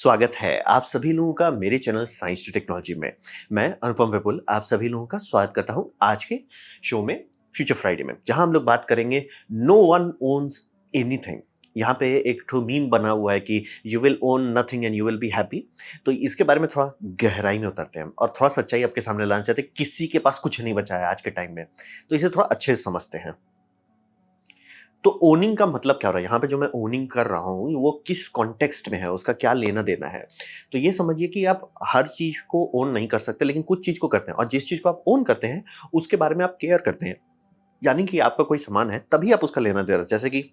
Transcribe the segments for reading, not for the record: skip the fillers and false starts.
स्वागत है आप सभी लोगों का मेरे चैनल साइंस टू टेक्नोलॉजी में। मैं अनुपम विपुल आप सभी लोगों का स्वागत करता हूं आज के शो में फ्यूचर फ्राइडे में, जहां हम लोग बात करेंगे नो वन ओन्स एनीथिंग। यहाँ पे एक ठो मीम बना हुआ है कि you will own nothing and you will be happy. तो इसके बारे में थोड़ा गहराई में उतरते हैं और थोड़ा सच्चाई आपके सामने लाना चाहते हैं। किसी के पास कुछ नहीं बचा है आज के टाइम में, तो इसे थोड़ा अच्छे से समझते हैं। तो ओनिंग का मतलब क्या हो रहा है यहाँ पे? जो मैं ओनिंग कर रहा हूँ वो किस कॉन्टेक्स्ट में है, उसका क्या लेना देना है। तो ये समझिए कि आप हर चीज को ओन नहीं कर सकते, लेकिन कुछ चीज को करते हैं, और जिस चीज को आप ओन करते हैं उसके बारे में आप केयर करते हैं। यानी कि आपका कोई सामान है तभी आप उसका लेना दे रहे हैं। जैसे कि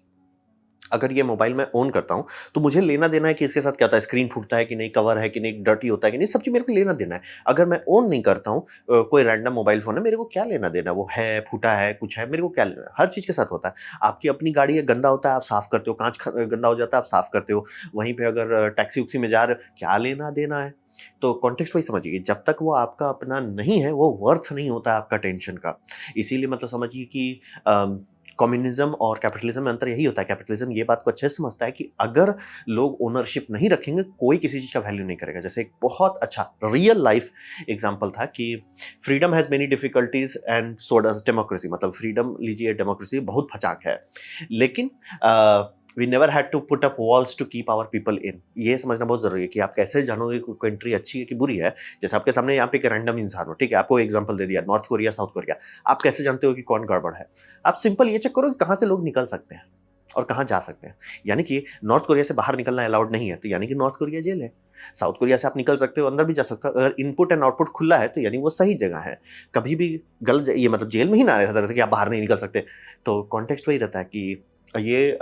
अगर ये मोबाइल मैं ऑन करता हूँ, तो मुझे लेना देना है कि इसके साथ क्या होता है, स्क्रीन फूटता है कि नहीं, कवर है कि नहीं, डर्टी होता है कि नहीं, सब चीज़ मेरे को लेना देना है। अगर मैं ऑन नहीं करता हूँ, कोई रैंडम मोबाइल फ़ोन है, मेरे को क्या लेना देना है, वो है, फूटा है, कुछ है, मेरे को क्या लेना है? हर चीज़ के साथ होता है। आपकी अपनी गाड़ी है, गंदा होता है, आप साफ़ करते हो, काँच गंदा हो जाता है, आप साफ़ करते हो। वहीं पे अगर टैक्सी-वैक्सी में जा रहे हो, क्या लेना देना है? तो कॉन्टेक्स्ट वही समझिए कि जब तक वो आपका अपना नहीं है, वो वर्थ नहीं होता है आपका टेंशन का। इसीलिए मतलब समझिए कि कम्युनिज्म और कैपिटलिज्म में अंतर यही होता है। कैपिटलिज्म ये बात को अच्छे से समझता है कि अगर लोग ओनरशिप नहीं रखेंगे, कोई किसी चीज़ का वैल्यू नहीं करेगा। जैसे एक बहुत अच्छा रियल लाइफ एग्जांपल था कि freedom has many difficulties and so does democracy. मतलब फ्रीडम लीजिए, डेमोक्रेसी बहुत फचाक है, लेकिन we never had to put up walls to keep our people in. ये समझना बहुत जरूरी है कि आप कैसे जानोगे कि कंट्री अच्छी है कि बुरी है। जैसे आपके सामने यहाँ पे एक रैंडम इंसान हो, ठीक है, आपको एग्जांपल दे दिया नॉर्थ कोरिया, साउथ कोरिया। आप कैसे जानते हो कि कौन गड़बड़ है? आप सिंपल ये चेक करो कि कहाँ से लोग निकल सकते हैं और कहाँ जा सकते हैं। यानी कि नॉर्थ कोरिया से बाहर निकलना अलाउड नहीं है, तो यानी कि नॉर्थ कोरिया जेल है। साउथ कोरिया से आप निकल सकते हो, अंदर भी जा सकते हो। अगर इनपुट एंड आउटपुट खुला है तो यानी वो सही जगह है। कभी भी गलत ये मतलब जेल में ही ना रह सकते कि आप बाहर नहीं निकल सकते। तो कॉन्टेक्स्ट वही रहता है कि ये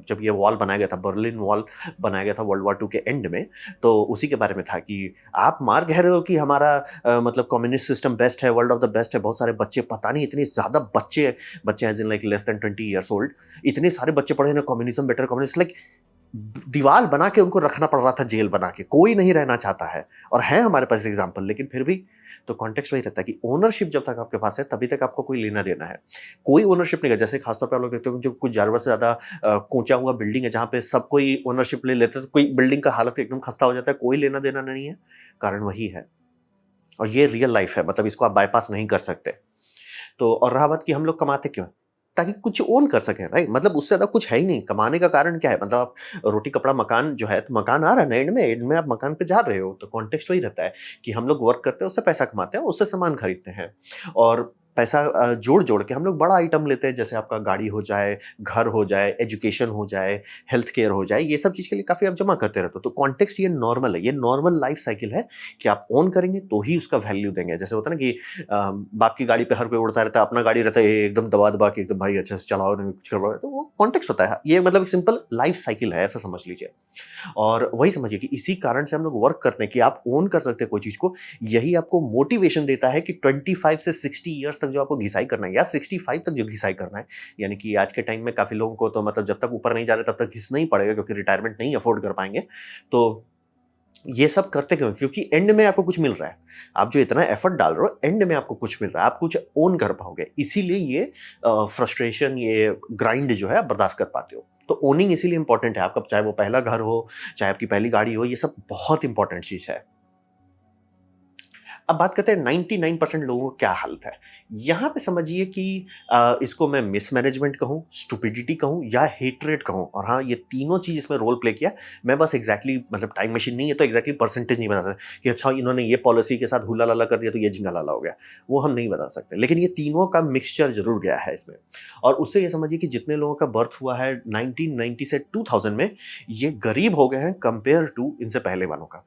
जब ये वॉल बनाया गया था, बर्लिन वॉल बनाया गया था वर्ल्ड वॉर 2 के एंड में, तो उसी के बारे में था कि आप मार कह रहे हो कि हमारा मतलब कम्युनिस्ट सिस्टम बेस्ट है, वर्ल्ड ऑफ द बेस्ट है। बहुत सारे बच्चे, पता नहीं इतने ज़्यादा बच्चे, बच्चे as in like less than 20 years old, इतने सारे बच्चे पढ़े ना कम्युनिज्म बेटर, कम्युनिस्ट लाइक दीवार बना के उनको रखना पड़ रहा था, जेल बना के। कोई नहीं रहना चाहता है, और है हमारे पास एग्जाम्पल, लेकिन फिर भी। तो कॉन्टेक्स्ट वही रहता है कि ओनरशिप जब तक आपके पास है तभी तक आपको कोई लेना देना है। कोई ओनरशिप नहीं है। जैसे खासतौर पे आप लोग देखते हो जो कुछ जानवर से ज़्यादा ऊंचा हुआ बिल्डिंग है, जहाँ पे सब कोई ओनरशिप ले लेते हैं, तो कोई बिल्डिंग का हालत एकदम खस्ता हो जाता है, कोई लेना देना नहीं है। कारण वही है, और ये रियल लाइफ है, मतलब इसको आप बाईपास नहीं कर सकते। तो और रहा बात कि हम लोग कमाते क्यों हैं? ताकि कुछ ओन कर सकें, राइट? मतलब उससे ज़्यादा कुछ है ही नहीं। कमाने का कारण क्या है? मतलब आप रोटी, कपड़ा, मकान जो है, तो मकान आ रहा है ना एंड में आप मकान पे जा रहे हो। तो कॉन्टेक्स्ट वही रहता है कि हम लोग वर्क करते हैं, उससे पैसा कमाते हैं, उससे सामान खरीदते हैं। और पैसा जोड़-जोड़ के हम लोग बड़ा आइटम लेते हैं, जैसे आपका गाड़ी हो जाए, घर हो जाए, एजुकेशन हो जाए, हेल्थ केयर हो जाए, ये सब चीज़ के लिए काफ़ी आप जमा करते रहते हो। तो कॉन्टेक्स्ट ये नॉर्मल है, ये नॉर्मल लाइफ साइकिल है कि आप ओन करेंगे तो ही उसका वैल्यू देंगे। जैसे होता है ना कि बाप की गाड़ी पे हर कोई उड़ता रहता है, अपना गाड़ी रहता है एकदम दबा-दबा के, एकदम भाई अच्छे से चलाओ, नहीं कुछ गड़बड़ है, तो वो कॉन्टेक्स्ट होता है। ये मतलब एक सिंपल लाइफ साइकिल है, ऐसा समझ लीजिए। और वही समझिए कि इसी कारण से हम लोग वर्क करते हैं कि आप ओन कर सकते हैं कोई चीज़ को। यही आपको मोटिवेशन देता है कि 25 से 60 इयर्स तक जो आपको घिसाई करना है, या 65 तक जो घिसाई करना है। यानी कि आज के टाइम में काफ़ी लोगों को तो मतलब जब तक ऊपर नहीं जा रहे तब तक घिसना ही पड़ेगा, क्योंकि रिटायरमेंट नहीं अफोर्ड कर पाएँगे। तो ये सब करते क्यों हैं? क्योंकि एंड में आपको कुछ मिल रहा है। आप जो इतना एफर्ट डाल रहे हो, एंड में आपको कुछ मिल रहा है, आप कुछ ओन कर पाओगे। इसीलिए ये फ्रस्ट्रेशन, ये ग्राइंड जो है आप बर्दाश्त कर पाते हो। तो ओनिंग इसीलिए इंपॉर्टेंट है आपका, चाहे वो पहला घर हो, चाहे आपकी पहली गाड़ी हो, ये सब बहुत इंपॉर्टेंट चीज़ है। अब बात करते हैं 99% लोगों का क्या हालत है। यहाँ पे समझिए कि इसको मैं मिसमैनेजमेंट कहूँ, स्टुपिडिटी कहूँ, या हेट्रेड कहूँ, और हाँ, ये तीनों चीज़ इसमें रोल प्ले किया। मैं बस एग्जैक्टली मतलब टाइम मशीन नहीं है तो एग्जैक्टली परसेंटेज नहीं बता सकता कि अच्छा इन्होंने ये पॉलिसी के साथ हुला लाला कर दिया तो ये झिंगा लाला हो गया। वो हम नहीं बता सकते, लेकिन ये तीनों का मिक्सचर जरूर गया है इसमें। और उससे ये समझिए कि जितने लोगों का बर्थ हुआ है 1990 से 2000 में, ये गरीब हो गए हैं कंपेयर टू इनसे पहले वालों का।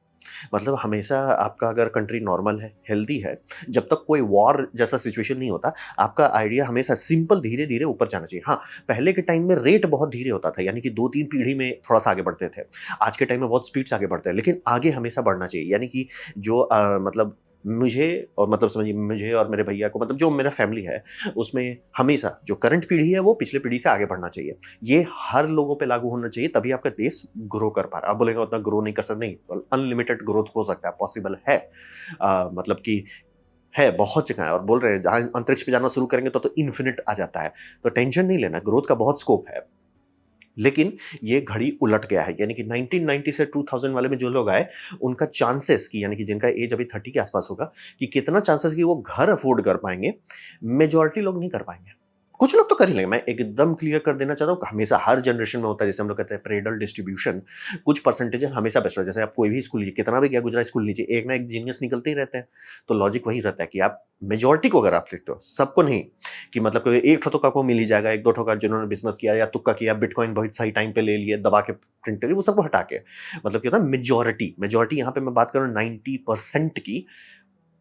मतलब हमेशा आपका अगर कंट्री नॉर्मल है, हेल्दी है, जब तक कोई वॉर जैसा सिचुएशन नहीं होता, आपका आइडिया हमेशा सिंपल धीरे-धीरे ऊपर जाना चाहिए। हाँ, पहले के टाइम में रेट बहुत धीरे होता था, यानी कि 2-3 पीढ़ी में थोड़ा-सा आगे बढ़ते थे। आज के टाइम में बहुत स्पीड से आगे बढ़ते हैं, लेकिन आगे हमेशा बढ़ना चाहिए। यानी कि जो मतलब मुझे और मतलब समझिए मुझे और मेरे भैया को, मतलब जो मेरा फैमिली है, उसमें हमेशा जो करंट पीढ़ी है वो पिछले पीढ़ी से आगे बढ़ना चाहिए। ये हर लोगों पे लागू होना चाहिए, तभी आपका देश ग्रो कर पा रहा है। आप बोलेंगे उतना ग्रो नहीं कर सकते, नहीं, अनलिमिटेड ग्रोथ हो सकता है, पॉसिबल है। मतलब कि है, बहुत जगह है, और बोल रहे हैं जहाँ अंतरिक्ष पे जाना शुरू करेंगे तो इन्फिनिट आ जाता है। तो टेंशन नहीं लेना, ग्रोथ का बहुत स्कोप है। लेकिन ये घड़ी उलट गया है, यानी कि 1990 से 2000 वाले में जो लोग आए, उनका चांसेस की, यानी कि जिनका एज अभी 30 के आसपास होगा, कि कितना चांसेस कि वो घर अफोर्ड कर पाएंगे, मेजॉरिटी लोग नहीं कर पाएंगे। कुछ लोग तो कर ही लेंगे। मैं एकदम क्लियर कर देना चाहता हूँ, हमेशा हर जनरेशन में होता है, जैसे हम लोग कहते हैं प्रेडल डिस्ट्रीब्यूशन, कुछ परसेंटेज हमेशा बेस्ट होता है। जैसे आप कोई भी स्कूल लीजिए, कितना भी क्या गुजरात स्कूल लीजिए, एक ना एक जीनियस निकलते ही रहते हैं। तो लॉजिक वही रहता है कि आप मेजोरिटी को अगर आप लिखते हो, सबको नहीं, कि मतलब कोई एक ठो तुक्का को मिल ही जाएगा, एक दो ठो का जिन्होंने बिजनेस किया या तुक्का किया, बिटकॉइन बहुत सही टाइम पे ले लिए, दबा के प्रिंट कर, वो सबको हटा के, मतलब क्या होता है मेजोरिटी, मेजोरिटी यहाँ पे मैं बात करूँ 90% की,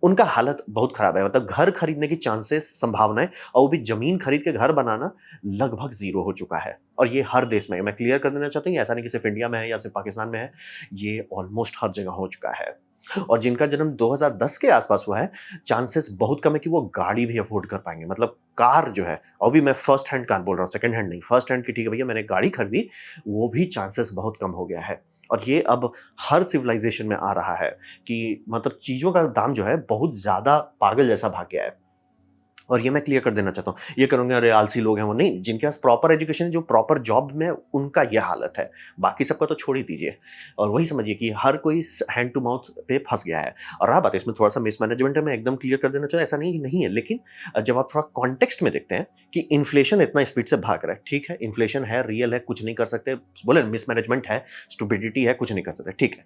उनका हालत बहुत खराब है। मतलब घर खरीदने की चांसेस, संभावनाएं, और वो भी जमीन खरीद के घर बनाना लगभग जीरो हो चुका है। और ये हर देश में है। मैं क्लियर कर देना चाहता हूँ, ऐसा नहीं कि सिर्फ इंडिया में है या सिर्फ पाकिस्तान में है, ये ऑलमोस्ट हर जगह हो चुका है। और जिनका जन्म 2010 के आसपास हुआ है, चांसेस बहुत कम है कि वो गाड़ी भी अफोर्ड कर पाएंगे। मतलब कार जो है, और भी मैं फर्स्ट हैंड कार बोल रहा हूँ, सेकंड हैंड नहीं, फर्स्ट हैंड की, ठीक है भैया मैंने गाड़ी खरीदी, वो भी चांसेस बहुत कम हो गया है। और ये अब हर सिविलाइजेशन में आ रहा है कि मतलब चीज़ों का दाम जो है बहुत ज़्यादा पागल जैसा भाग गया है। और ये मैं क्लियर कर देना चाहता हूँ, ये करूँगे अरे आलसी लोग हैं वो, नहीं, जिनके पास प्रॉपर एजुकेशन है, जो प्रॉपर जॉब में, उनका ये हालत है। बाकी सबका तो छोड़ ही दीजिए। और वही समझिए कि हर कोई हैंड टू माउथ पे फंस गया है। और रहा बात है, इसमें थोड़ा सा मिसमैनेजमेंट है, मैं एकदम क्लियर कर देना चाहूँ, ऐसा नहीं नहीं है, लेकिन जब आप थोड़ा कॉन्टेक्स्ट में देखते हैं कि इन्फ्लेशन इतना स्पीड से भाग रहा है, ठीक है, इन्फ्लेशन है, रियल है, कुछ नहीं कर सकते, बोले मिसमैनेजमेंट है, स्टुपिडिटी है, कुछ नहीं कर सकते, ठीक है।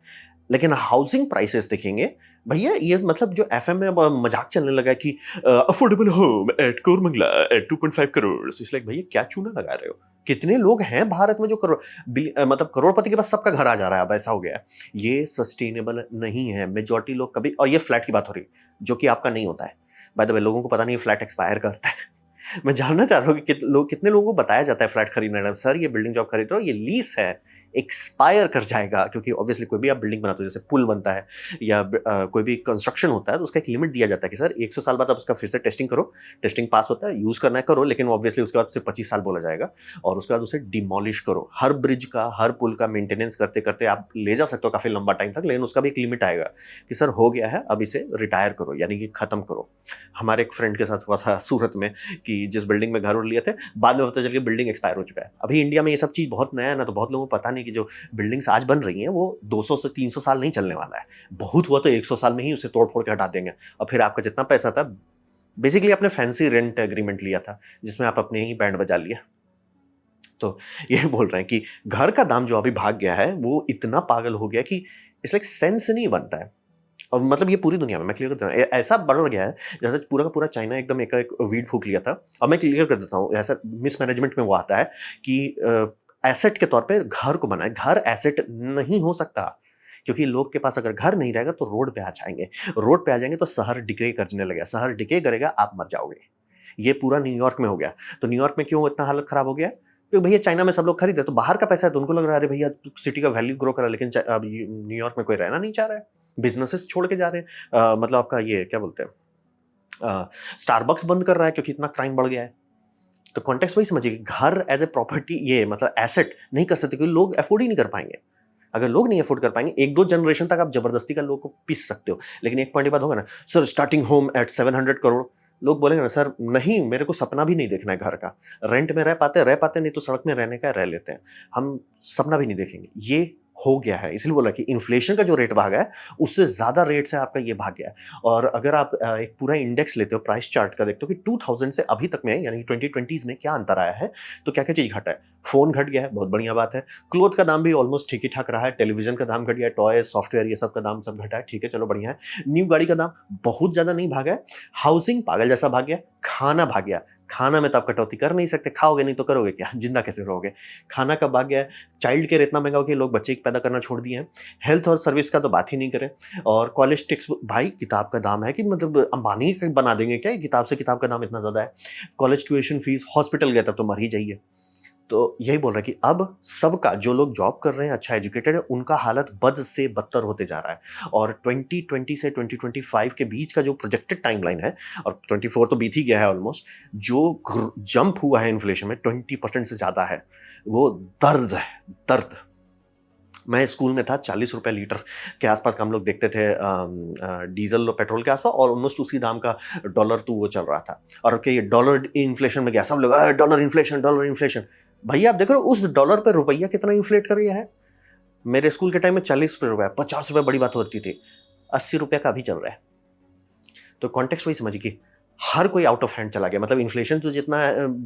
लेकिन हाउसिंग प्राइसेस देखेंगे भैया, ये मतलब जो एफएम में मजाक चलने लगा है कि affordable home at Koramangala at 2.5 crore, इसलिए भैया क्या चूना लगा रहे हो? कितने लोग हैं भारत में जो मतलब करोड़पति के पास सबका घर आ जा रहा है, अब ऐसा हो गया है। ये सस्टेनेबल नहीं है। मेजॉरिटी लोग कभी, और ये फ्लैट की बात हो रही है जो कि आपका नहीं होता है, बाय द वे, लोगों को पता नहीं फ्लैट एक्सपायर करता है। मैं जानना चाह रहा हूँ कि कितने लोगों को बताया जाता है फ्लैट खरीदने, सर ये बिल्डिंग जो आप खरीद रहे हो ये लीज है, एक्सपायर कर जाएगा। क्योंकि ऑब्वियसली कोई भी आप बिल्डिंग बनाते हो, जैसे पुल बनता है या कोई भी कंस्ट्रक्शन होता है, तो उसका एक लिमिट दिया जाता है कि सर 100 साल बाद आप उसका फिर से टेस्टिंग करो, टेस्टिंग पास होता है, यूज करना है करो, लेकिन ऑब्वियसली उसके बाद से 25 साल बोला जाएगा, और उसके बाद उसे डिमोलिश करो। हर ब्रिज का, हर पुल का मेंटेनेंस करते करते आप ले जा सकते हो काफी लंबा टाइम तक, लेकिन उसका भी एक लिमिट आएगा कि सर हो गया है, अब इसे रिटायर करो, यानी कि खत्म करो। हमारे एक फ्रेंड के साथ हुआ था सूरत में, कि जिस बिल्डिंग में घर उड़ लिए थे, बाद में पता चल गया बिल्डिंग एक्सपायर हो चुका है। अभी इंडिया में ये सब चीज बहुत नया है ना, तो बहुत लोगों को पता नहीं कि जो बिल्डिंग्स आज बन रही हैं वो 200 से 300 साल नहीं चलने वाला है। बहुत हुआ तो 100 साल में ही उसे तोड़ फोड़ के हटा देंगे, और फिर आपका जितना पैसा था, बेसिकली आपने फैंसी रेंट एग्रीमेंट लिया था जिसमें आप अपने ही बैंड बजा लिए। तो ये बोल रहे हैं कि घर का दाम जो अभी भाग गया है, वो इतना पागल हो गया कि इट्स लाइक सेंस नहीं बनता है। और मतलब ये पूरी दुनिया में, मैं क्लियर कर देता हूँ, ऐसा बढ़ गया है जैसे पूरा का पूरा चाइना एकदम एक वीड फूक लिया था। और मैं क्लियर कर देता हूँ, ऐसा मिसमैनेजमेंट में वो आता है कि एसेट के तौर पे घर को बनाए। घर एसेट नहीं हो सकता, क्योंकि लोग के पास अगर घर नहीं रहेगा तो रोड पे आ जाएंगे, रोड पे आ जाएंगे तो शहर डिके करने लगेगा, शहर डिके करेगा, आप मर जाओगे। ये पूरा न्यूयॉर्क में हो गया। तो न्यूयॉर्क में क्यों इतना हालत खराब हो गया? क्योंकि भैया चाइना में सब लोग खरीदे, तो बाहर का पैसा है तो उनको लग रहा है अरे भैया सिटी का वैल्यू ग्रो करा, लेकिन अब न्यूयॉर्क में कोई रहना नहीं चाह रहा है, बिजनेसेस छोड़ के जा रहे हैं। मतलब आपका ये क्या बोलते हैं, स्टारबक्स बंद कर रहा है क्योंकि इतना क्राइम बढ़ गया है। तो कॉन्टेक्स्ट वही समझिए, घर एज ए प्रॉपर्टी, ये मतलब एसेट नहीं कर सकते, क्योंकि लोग अफोर्ड ही नहीं कर पाएंगे। अगर लोग नहीं अफोर्ड कर पाएंगे, एक दो जनरेशन तक आप जबरदस्ती का लोग को पीस सकते हो, लेकिन एक पॉइंट के बाद होगा ना, sir starting home at 700 crore, लोग बोलेंगे ना सर नहीं, मेरे को सपना भी नहीं देखना है घर का, रेंट में रह पाते नहीं तो सड़क में रहने का रह लेते हैं, हम सपना भी नहीं देखेंगे। ये हो गया है, इसलिए बोला कि इन्फ्लेशन का जो रेट भागा है, उससे ज्यादा रेट से आपका ये भाग गया है। और अगर आप एक पूरा इंडेक्स लेते हो, प्राइस चार्ट का देखते हो कि 2000 से अभी तक में, यानी 2020s में क्या अंतर आया है, तो क्या क्या चीज घटा है। फोन घट गया है, बहुत बढ़िया बात है। क्लोथ का दाम भी ऑलमोस्ट ठीक ही ठाक रहा है, टेलीविजन का दाम घट गया है, टॉय सॉफ्टवेयर ये सब का दाम सब घटा है, ठीक है चलो बढ़िया है। न्यू गाड़ी का दाम बहुत ज्यादा नहीं भागा है। हाउसिंग पागल जैसा भाग गया, खाना भाग गया, खाना में तो आप कटौती कर नहीं सकते, खाओगे नहीं तो करोगे क्या, जिंदा कैसे रहोगे। खाना का भाग गया है। चाइल्ड केयर इतना महंगा हो गया, लोग बच्चे पैदा करना छोड़ दिए हैं। हेल्थ और सर्विस का तो बात ही नहीं करें। और कॉलेज टेक्स्ट बुक, भाई किताब का दाम है कि मतलब अंबानी बना देंगे क्या, किताब से किताब का दाम इतना ज्यादा है। कॉलेज ट्यूशन फीस, हॉस्पिटल गया तब तो मर ही जाइए। तो यही बोल रहे हैं कि अब सबका, जो लोग जॉब कर रहे हैं, अच्छा एजुकेटेड है, उनका हालत बद से बदतर होते जा रहा है। और 2020 से 2025 के बीच का जो प्रोजेक्टेड टाइमलाइन है, और 24 तो बीत ही गया है ऑलमोस्ट, जो जंप हुआ है इन्फ्लेशन में 20% से ज्यादा है, वो दर्द है, दर्द। मैं स्कूल में था, 40 रुपए लीटर के आसपास का हम लोग देखते थे डीजल और पेट्रोल के आसपास, और ऑलमोस्ट उसी दाम का डॉलर तो वो चल रहा था। और कि डॉलर इन्फ्लेशन में गया, सब लोग डॉलर इन्फ्लेशन, डॉलर इन्फ्लेशन। भैया आप देख रहे हो उस डॉलर पे रुपया कितना इन्फ्लेट कर रहा है। मेरे स्कूल के टाइम में 40 रुपये, 50 रुपये बड़ी बात होती थी, 80 रुपये का अभी चल रहा है। तो कॉन्टेक्स्ट वही समझिए कि हर कोई आउट ऑफ हैंड चला गया। मतलब इन्फ्लेशन तो जितना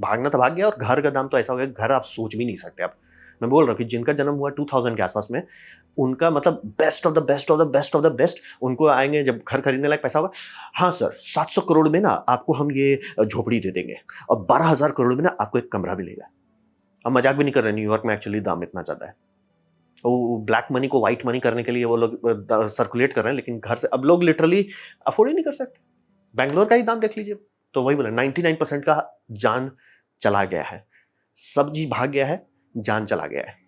भागना था भाग गया, और घर का दाम तो ऐसा हो गया, घर आप सोच भी नहीं सकते आप। मैं बोल रहा हूँ कि जिनका जन्म हुआ 2000 के आसपास में, उनका मतलब best of the best of the best of the best, उनको आएंगे जब घर खरीदने लायक पैसा होगा, हाँ सर 700 करोड़ में ना आपको हम ये झोपड़ी दे देंगे, और 12,000 करोड़ में ना आपको एक कमरा मिलेगा। हम मजाक भी नहीं कर रहे, न्यूयॉर्क में एक्चुअली दाम इतना ज़्यादा है। वो ब्लैक मनी को व्हाइट मनी करने के लिए वो लोग सर्कुलेट कर रहे हैं, लेकिन घर से अब लोग लिटरली अफोर्ड ही नहीं कर सकते। बैंगलोर का ही दाम देख लीजिए। तो वही बोला 99% का जान चला गया है, सब्जी भाग गया है, जान चला गया है।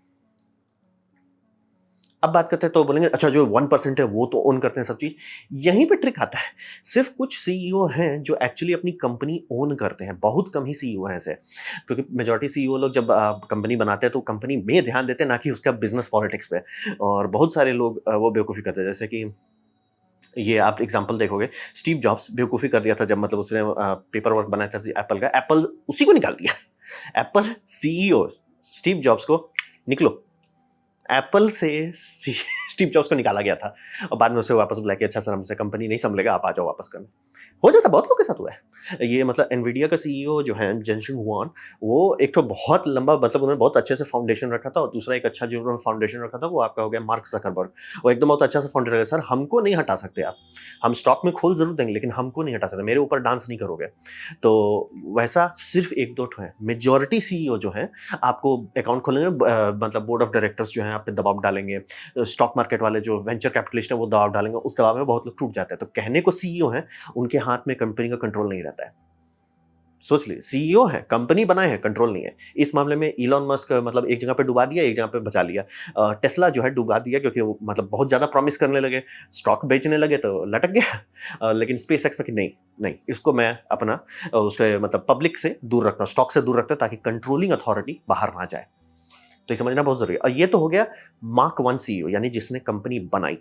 अब बात करते हैं तो बोलेंगे अच्छा जो 1% है वो तो ओन करते हैं सब चीज। यहीं पे ट्रिक आता है। सिर्फ कुछ सीईओ हैं जो एक्चुअली अपनी कंपनी ओन करते हैं, बहुत कम ही सीईओ हैं ऐसे। क्योंकि मेजॉरिटी सीईओ लोग जब कंपनी बनाते हैं तो कंपनी में ध्यान देते हैं, ना कि उसका बिजनेस पॉलिटिक्स पे। और बहुत सारे लोग वो बेवकूफ़ी करते हैं, जैसे कि ये आप एग्जांपल देखोगे, स्टीव जॉब्स बेवकूफ़ी कर दिया था जब मतलब उसने पेपर वर्क बनाया था एप्पल का, एप्पल उसी को निकाल दिया। एप्पल सीईओ स्टीव जॉब्स को निकलो, एप्पल से स्टीव जॉब्स को निकाला गया था, और बाद में उसे वापस बुलाया कि अच्छा सर हमसे कंपनी नहीं संभलेगा, आप आ जाओ वापस करने। हो जाता, बहुत लोग के साथ हुआ है ये। मतलब एनवीडिया का सीईओ जो है जेनशन हुआन, वो एक तो बहुत लंबा, मतलब उन्होंने बहुत अच्छे से फाउंडेशन रखा था, और दूसरा एक अच्छा जो उन्होंने फाउंडेशन रखा था वो आपका हो गया मार्क जकरबर्ग। वो एकदम बहुत अच्छा सा फाउंडर है, सर हमको नहीं हटा सकते आप, हम स्टॉक में खोल जरूर देंगे लेकिन हमको नहीं हटा सकते, मेरे ऊपर डांस नहीं करोगे। तो वैसा सिर्फ एक दो है, मेजोरिटी सीईओ जो है आपको अकाउंट खोलेंगे, मतलब बोर्ड ऑफ डायरेक्टर्स जो है आप पे दबाव डालेंगे, स्टॉक मार्केट वाले जो वेंचर कैपिटलिस्ट है वो दबाव डालेंगे, उस दबाव में बहुत लोग टूट जाते हैं। तो कहने को सीईओ है, उनके हाथ में कंपनी का कंट्रोल नहीं रहता है। सोच ली, सीईओ है, कंपनी बनाए हैं, कंट्रोल नहीं है। इस मामले में इलॉन मस्क मतलब एक जगह पे डुबा दिया, एक जगह पे बचा लिया। टेस्ला जो है डुबा दिया क्योंकि वो मतलब बहुत ज्यादा प्रॉमिस करने लगे, स्टॉक बेचने लगे तो लटक गया। लेकिन स्पेस एक्स में कि नहीं नहीं, इसको मैं अपना उसके मतलब पब्लिक से दूर रखता हूँ, स्टॉक से दूर रखता हूँ, ताकि कंट्रोलिंग अथॉरिटी बाहर ना जाए। तो ये समझना बहुत जरूरी है। और ये तो हो गया मार्क 1 सीईओ, यानी जिसने कंपनी बनाई।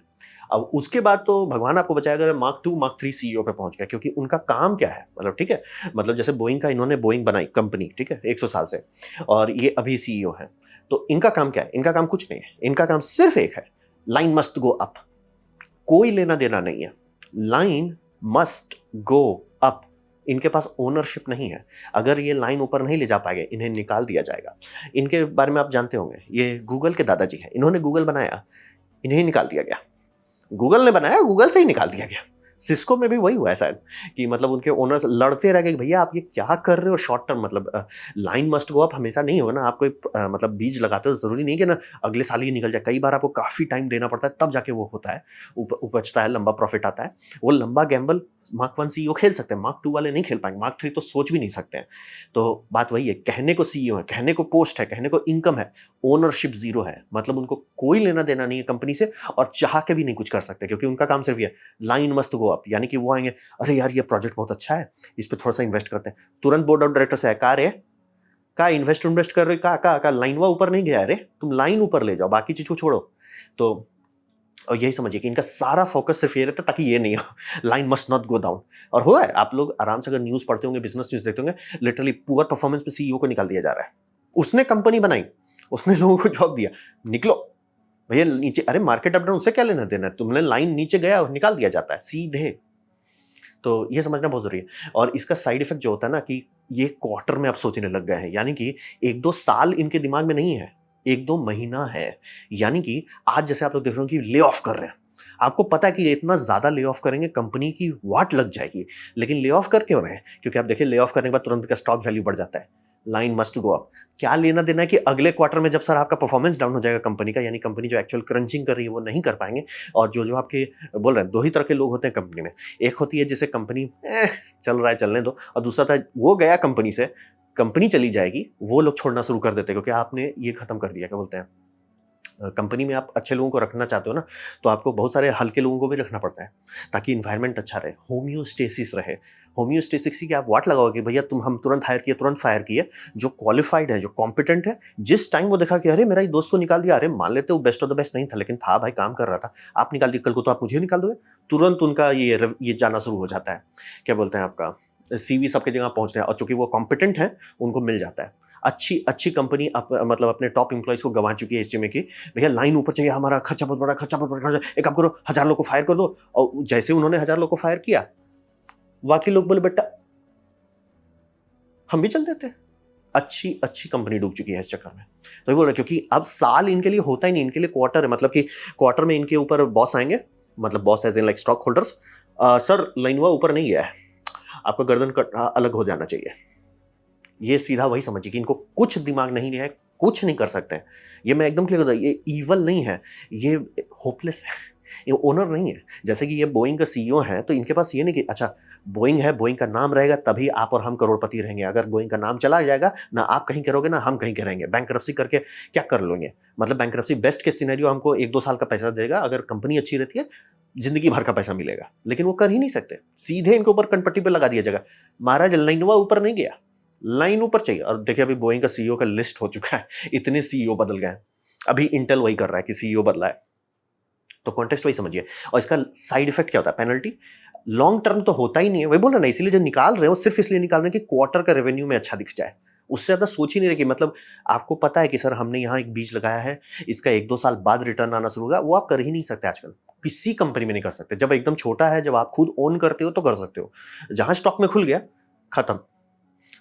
अब उसके बाद तो भगवान आपको बचाया अगर मार्क 2 मार्क 3 सीईओ पे पहुंच गया, क्योंकि उनका काम क्या है, मतलब ठीक है, मतलब जैसे बोइंग का, इन्होंने बोइंग बनाई कंपनी, ठीक है, 100 साल से, और ये अभी सीईओ है। तो इनका काम क्या है? इनका काम कुछ नहीं है, इनका काम सिर्फ एक है, लाइन मस्ट गो अप। कोई लेना देना नहीं है, लाइन मस्ट गो अप। इनके पास ओनरशिप नहीं है। अगर ये लाइन ऊपर नहीं ले जा पाएंगे, इन्हें निकाल दिया जाएगा। इनके बारे में आप जानते होंगे, ये गूगल के दादाजी हैं, इन्होंने गूगल बनाया, इन्हें निकाल दिया गया। गूगल ने बनाया, गूगल से ही निकाल दिया गया। सिस्को में भी वही हुआ है शायद, कि मतलब उनके ओनर्स लड़ते रह गए कि भैया आप ये क्या कर रहे हो, शॉर्ट टर्म मतलब लाइन मस्ट गो अप हमेशा नहीं होगा ना, आप कोई मतलब बीज लगाते हो, जरूरी नहीं कि ना अगले साल ही निकल जाए, कई बार आपको काफी टाइम देना पड़ता है, तब जाके वो होता है, उपजता है, लंबा प्रॉफिट आता है। वो लंबा गैम्बल मार्क 1 सीईओ खेल सकते हैं, मार्क 2 वाले नहीं खेल पाएंगे, मार्क 3 तो सोच भी नहीं सकते हैं। तो बात वही है, कहने को सीईओ है, कहने को पोस्ट है, कहने को इनकम है, ओनरशिप जीरो है। मतलब उनको कोई लेना देना नहीं है कंपनी से, और चाह के भी नहीं कुछ कर सकते, क्योंकि उनका काम सिर्फ ये लाइन मस्ट गो अप। यानी कि वो आएंगे, अरे यार ये प्रोजेक्ट बहुत अच्छा है, इस पर थोड़ा सा इन्वेस्ट करते हैं, तुरंत बोर्ड ऑफ डायरेक्टर से का रे का इन्वेस्ट कर रहे का लाइन वा ऊपर नहीं गया, अरे तुम लाइन ऊपर ले जाओ, बाकी चीज को छोड़ो। तो और यही समझिए कि इनका सारा फोकस सिर्फ ये रहता है ताकि ये नहीं हो, line must not go down. और हुआ है, आप लोग आराम से अगर न्यूज पढ़ते होंगे, बिजनेस न्यूज देखते होंगे, लिटरली पुअर परफॉर्मेंस पे सीईओ को निकाल दिया जा रहा है। उसने कंपनी बनाई, उसने लोगों को जॉब दिया, निकलो भैया नीचे। अरे मार्केट अप डाउन उससे क्या लेना देना है, तुमने लाइन नीचे गया और निकाल दिया जाता है सीधे। तो ये समझना बहुत जरूरी है। और इसका साइड इफेक्ट जो होता है ना, कि ये क्वार्टर में आप सोचने लग गए हैं, यानी कि 1-2 साल इनके दिमाग में नहीं है, 1-2 महीना है। यानी कि आज जैसे आप लोग देख रहे हो कि ले ऑफ कर रहे हैं, आपको पता है कि इतना ज्यादा ले ऑफ करेंगे कंपनी की वाट लग जाएगी, लेकिन ले ऑफ कर क्यों रहे हैं? क्योंकि आप देखिए ले ऑफ करने के बाद तुरंत का स्टॉक वैल्यू बढ़ जाता है, लाइन मस्ट गो अप। क्या लेना देना है कि अगले क्वार्टर में जब सर आपका परफॉर्मेंस डाउन हो जाएगा कंपनी का, यानी कंपनी जो एक्चुअल क्रंचिंग कर रही है वो नहीं कर पाएंगे। और जो जो आपके बोल रहे हैं, दो ही तरह के लोग होते हैं कंपनी में। एक होती है जिसे कंपनी चल रहा है चलने दो, और दूसरा था वो गया कंपनी से, कंपनी चली जाएगी, वो लोग छोड़ना शुरू कर देते हैं, क्योंकि आपने ये खत्म कर दिया, क्या बोलते हैं, कंपनी में आप अच्छे लोगों को रखना चाहते हो ना, तो आपको बहुत सारे हल्के लोगों को भी रखना पड़ता है, ताकि इन्वायरमेंट अच्छा रहे, होम्योस्टेसिस रहे। होम्योस्टेसिस की आप वाट लगाओगे, भैया तुम हम तुरंत हायर किए, तुरंत फायर किए, जो क्वालिफाइड है, जो कॉम्पिटेंट है, जिस टाइम वो देखा कि अरे मेरा ही दोस्त को निकाल दिया, अरे मान लेते वो बेस्ट ऑफ द बेस्ट नहीं था, लेकिन था भाई, काम कर रहा था, आप निकाल दिए, कल को तो आप मुझे निकाल दोगे, तुरंत उनका ये जाना शुरू हो जाता है, क्या बोलते हैं आपका सीवी सबके जगह पहुंचते हैं, और चूंकि वो कॉम्पिटेंट है उनको मिल जाता है। अच्छी अच्छी कंपनी मतलब अपने टॉप एम्प्लॉयज को गंवा चुकी है इस में कि भैया लाइन ऊपर चाहिए, हमारा खर्चा बहुत बड़ा, खर्चा बहुत बड़ा, एक काम करो 1000 लोग को फायर कर दो। और जैसे उन्होंने 1000 लोग को फायर किया, बाकी लोग बोले बेटा हम भी चल देते हैं। अच्छी अच्छी कंपनी डूब चुकी है इस चक्कर में। तो ये बोल रहे क्योंकि अब साल इनके लिए होता ही नहीं, इनके लिए क्वार्टर है, मतलब कि क्वार्टर में इनके ऊपर बॉस आएंगे, मतलब boss as in like stockholders, sir लाइनवा ऊपर नहीं गया है, आपका गर्दन कट अलग हो जाना चाहिए। ये सीधा वही समझिए कि इनको कुछ दिमाग नहीं है, कुछ नहीं कर सकते हैं। ये मैं एकदम क्लियर होता, ये ईवल नहीं है, ये होपलेस है, ये ओनर नहीं है। जैसे कि ये बोइंग का सीईओ है, तो इनके पास ये नहीं कि अच्छा बोइंग है, बोइंग का नाम रहेगा तभी आप और हम करोड़पति रहेंगे, अगर बोइंग का नाम चला जाएगा ना आप कहीं करोगे ना हम कहीं करेंगे, बैंकरप्सी करके क्या कर लोगे। मतलब बैंकरप्सी बेस्ट के सिनेरियो हमको 1-2 साल का पैसा देगा, अगर कंपनी अच्छी रहती है जिंदगी भर का पैसा मिलेगा, लेकिन वो कर ही नहीं सकते। सीधे इनके ऊपर कनपट्टी पे लगा दिया जाएगा, महाराज लाइनवा ऊपर नहीं गया, लाइन ऊपर चाहिए। और देखिए अभी बोइंग का सीईओ का लिस्ट हो चुका है, इतने सीईओ बदल गए। अभी इंटेल वही कर रहा है कि सीईओ बदला है, तो कॉन्टेक्स्ट वही समझिए। और इसका साइड इफेक्ट क्या होता है, पेनल्टी। लॉन्ग टर्म तो होता ही नहीं है, वही बोल रहा ना, इसीलिए जो निकाल रहे हो सिर्फ इसलिए निकाल रहे हैं कि क्वार्टर का रेवेन्यू में अच्छा दिख जाए, उससे ज्यादा सोच ही नहीं रहे कि मतलब आपको पता है कि सर हमने यहाँ एक बीज लगाया है, इसका 1-2 साल बाद रिटर्न आना शुरू होगा, वो आप कर ही नहीं सकते आजकल, किसी कंपनी में नहीं कर सकते। जब एकदम छोटा है, जब आप खुद ओन करते हो तो कर सकते हो, जहां स्टॉक में खुल गया खत्म।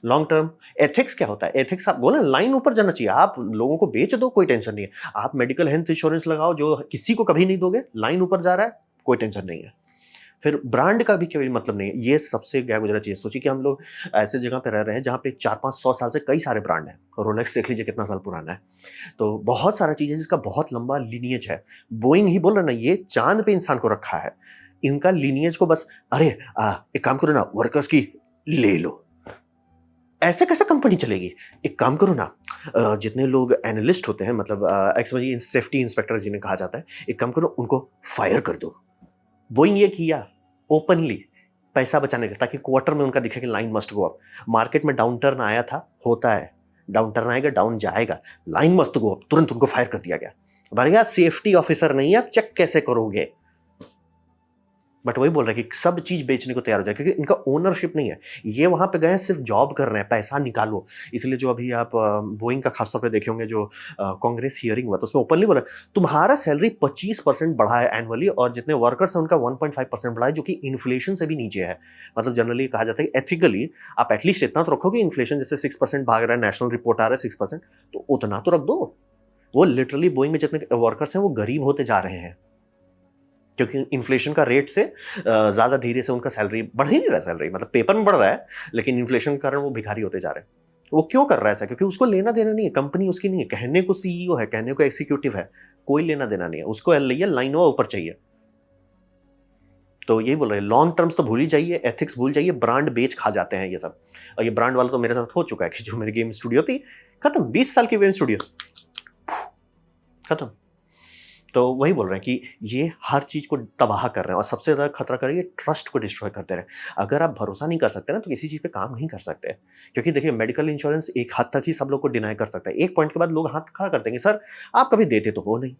लॉन्ग टर्म एथिक्स क्या होता है, एथिक्स आप बोले लाइन ऊपर जाना चाहिए, आप लोगों को बेच दो कोई टेंशन नहीं है, आप मेडिकल हेल्थ इंश्योरेंस लगाओ जो किसी को कभी नहीं दोगे, लाइन ऊपर जा रहा है कोई टेंशन नहीं है। फिर ब्रांड का भी कोई मतलब नहीं है, ये सबसे गया गुजरा चीज। सोचिए कि हम लोग ऐसे जगह पे रह रहे हैं जहाँ पे 400-500 साल से कई सारे ब्रांड हैं, रोलेक्स देख लीजिए कितना साल पुराना है, तो बहुत सारा चीज है जिसका बहुत लंबा लिनियज है। बोइंग ही बोल रहा ना, ये चांद पे इंसान को रखा है, इनका लिनियज को बस अरे एक काम करो ना वर्कर्स की ले लो, ऐसे कैसे कंपनी चलेगी। एक काम करो ना, जितने लोग एनालिस्ट होते हैं, मतलब सेफ्टी इंस्पेक्टर जिन्हें कहा जाता है, एक काम करो उनको फायर कर दो। बोइंग ये किया ओपनली पैसा बचाने का, ताकि क्वार्टर में उनका दिखे कि line must go up. Market में डाउन टर्न आया था, होता है डाउन टर्न आएगा, डाउन जाएगा, लाइन मस्ट गो अप, तुरंत उनको फायर कर दिया गया। भैया सेफ्टी ऑफिसर नहीं है, आप चेक कैसे करोगे। बट वही बोल रहा है कि सब चीज बेचने को तैयार हो जाए, क्योंकि इनका ओनरशिप नहीं है, ये वहां पे गए सिर्फ जॉब कर रहे हैं, पैसा निकालो। इसलिए जो अभी आप बोइंग का खासतौर पे देखे होंगे, जो कांग्रेस हियरिंग हुआ तो उसमें ओपनली बोला तुम्हारा सैलरी 25% बढ़ा है एनुअली, और जितने वर्कर्स हैं उनका 1.5% बढ़ा है, जो कि इन्फ्लेशन से भी नीचे है। मतलब जनरली कहा जाता है कि एथिकली आप एटलीस्ट इतना तो रखोगे, इन्फ्लेशन जैसे 6% भाग रहा है, नेशनल रिपोर्ट आ रहा है 6%, तो उतना तो रख दो। वो लिटरली बोइंग में जितने वर्कर्स हैं वो गरीब होते जा रहे हैं, क्योंकि इन्फ्लेशन का रेट से ज़्यादा धीरे से उनका सैलरी बढ़ ही नहीं रहा, सैलरी मतलब पेपर में बढ़ रहा है, लेकिन इन्फ्लेशन के कारण वो भिखारी होते जा रहे हैं। वो क्यों कर रहा है ऐसा, क्योंकि उसको लेना देना नहीं है, कंपनी उसकी नहीं है, कहने को सीईओ है, कहने को एग्जीक्यूटिव है, कोई लेना देना नहीं है उसको, लाइन वो ऊपर चाहिए। तो यही बोल रहे हैं, लॉन्ग टर्म्स तो भूल ही जाइए, एथिक्स भूल जाइए, ब्रांड बेच खा जाते हैं ये सब। और ये ब्रांड वाला तो मेरे साथ हो चुका है कि जो मेरी गेम स्टूडियो थी खत्म, 20 साल की गेम स्टूडियो खत्म। तो वही बोल रहे हैं कि ये हर चीज को तबाह कर रहे हैं, और सबसे ज्यादा खतरा कर रहे हैं, ये ट्रस्ट को डिस्ट्रॉय करते रहे। अगर आप भरोसा नहीं कर सकते ना, तो किसी चीज पे काम नहीं कर सकते, क्योंकि देखिए मेडिकल इंश्योरेंस एक हद तक ही सब लोग को डिनाई कर सकता है, एक पॉइंट के बाद लोग हाथ खड़ा करते हैं सर आप कभी देते तो हो नहीं,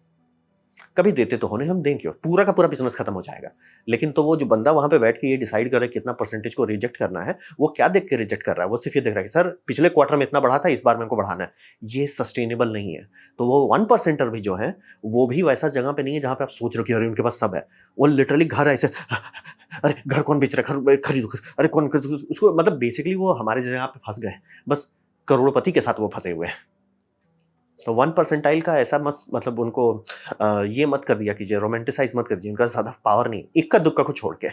कभी देते तो होने, हम दें क्यों, पूरा का पूरा बिजनेस खत्म हो जाएगा। लेकिन तो वो जो बंदा वहां पे बैठ के ये डिसाइड कर रहा है कितना परसेंटेज को रिजेक्ट करना है, वो क्या देख के रिजेक्ट कर रहा है, वो सिर्फ ये देख रहा है कि सर पिछले क्वार्टर में इतना बढ़ा था, इस बार मेरे को बढ़ाना है, ये सस्टेनेबल नहीं है। तो वो 1%er भी जो है, वो भी वैसा जगह पे नहीं है जहां पे आप सोच रहे हो कि अरे उनके पास सब है, वो लिटरली घर ऐसे अरे घर कौन बेच रहा है, घर खरीदो, अरे कौन उसको, मतलब बेसिकली वो हमारे जगह पे फंस गए, बस करोड़पति के साथ वो फंसे हुए हैं। तो 1%टाइल का ऐसा मत, मतलब उनको ये मत कर दिया कीजिए, रोमांटिसाइज मत कर दीजिए, उनका ज्यादा पावर नहीं, इक्का दुक्का को छोड़ के।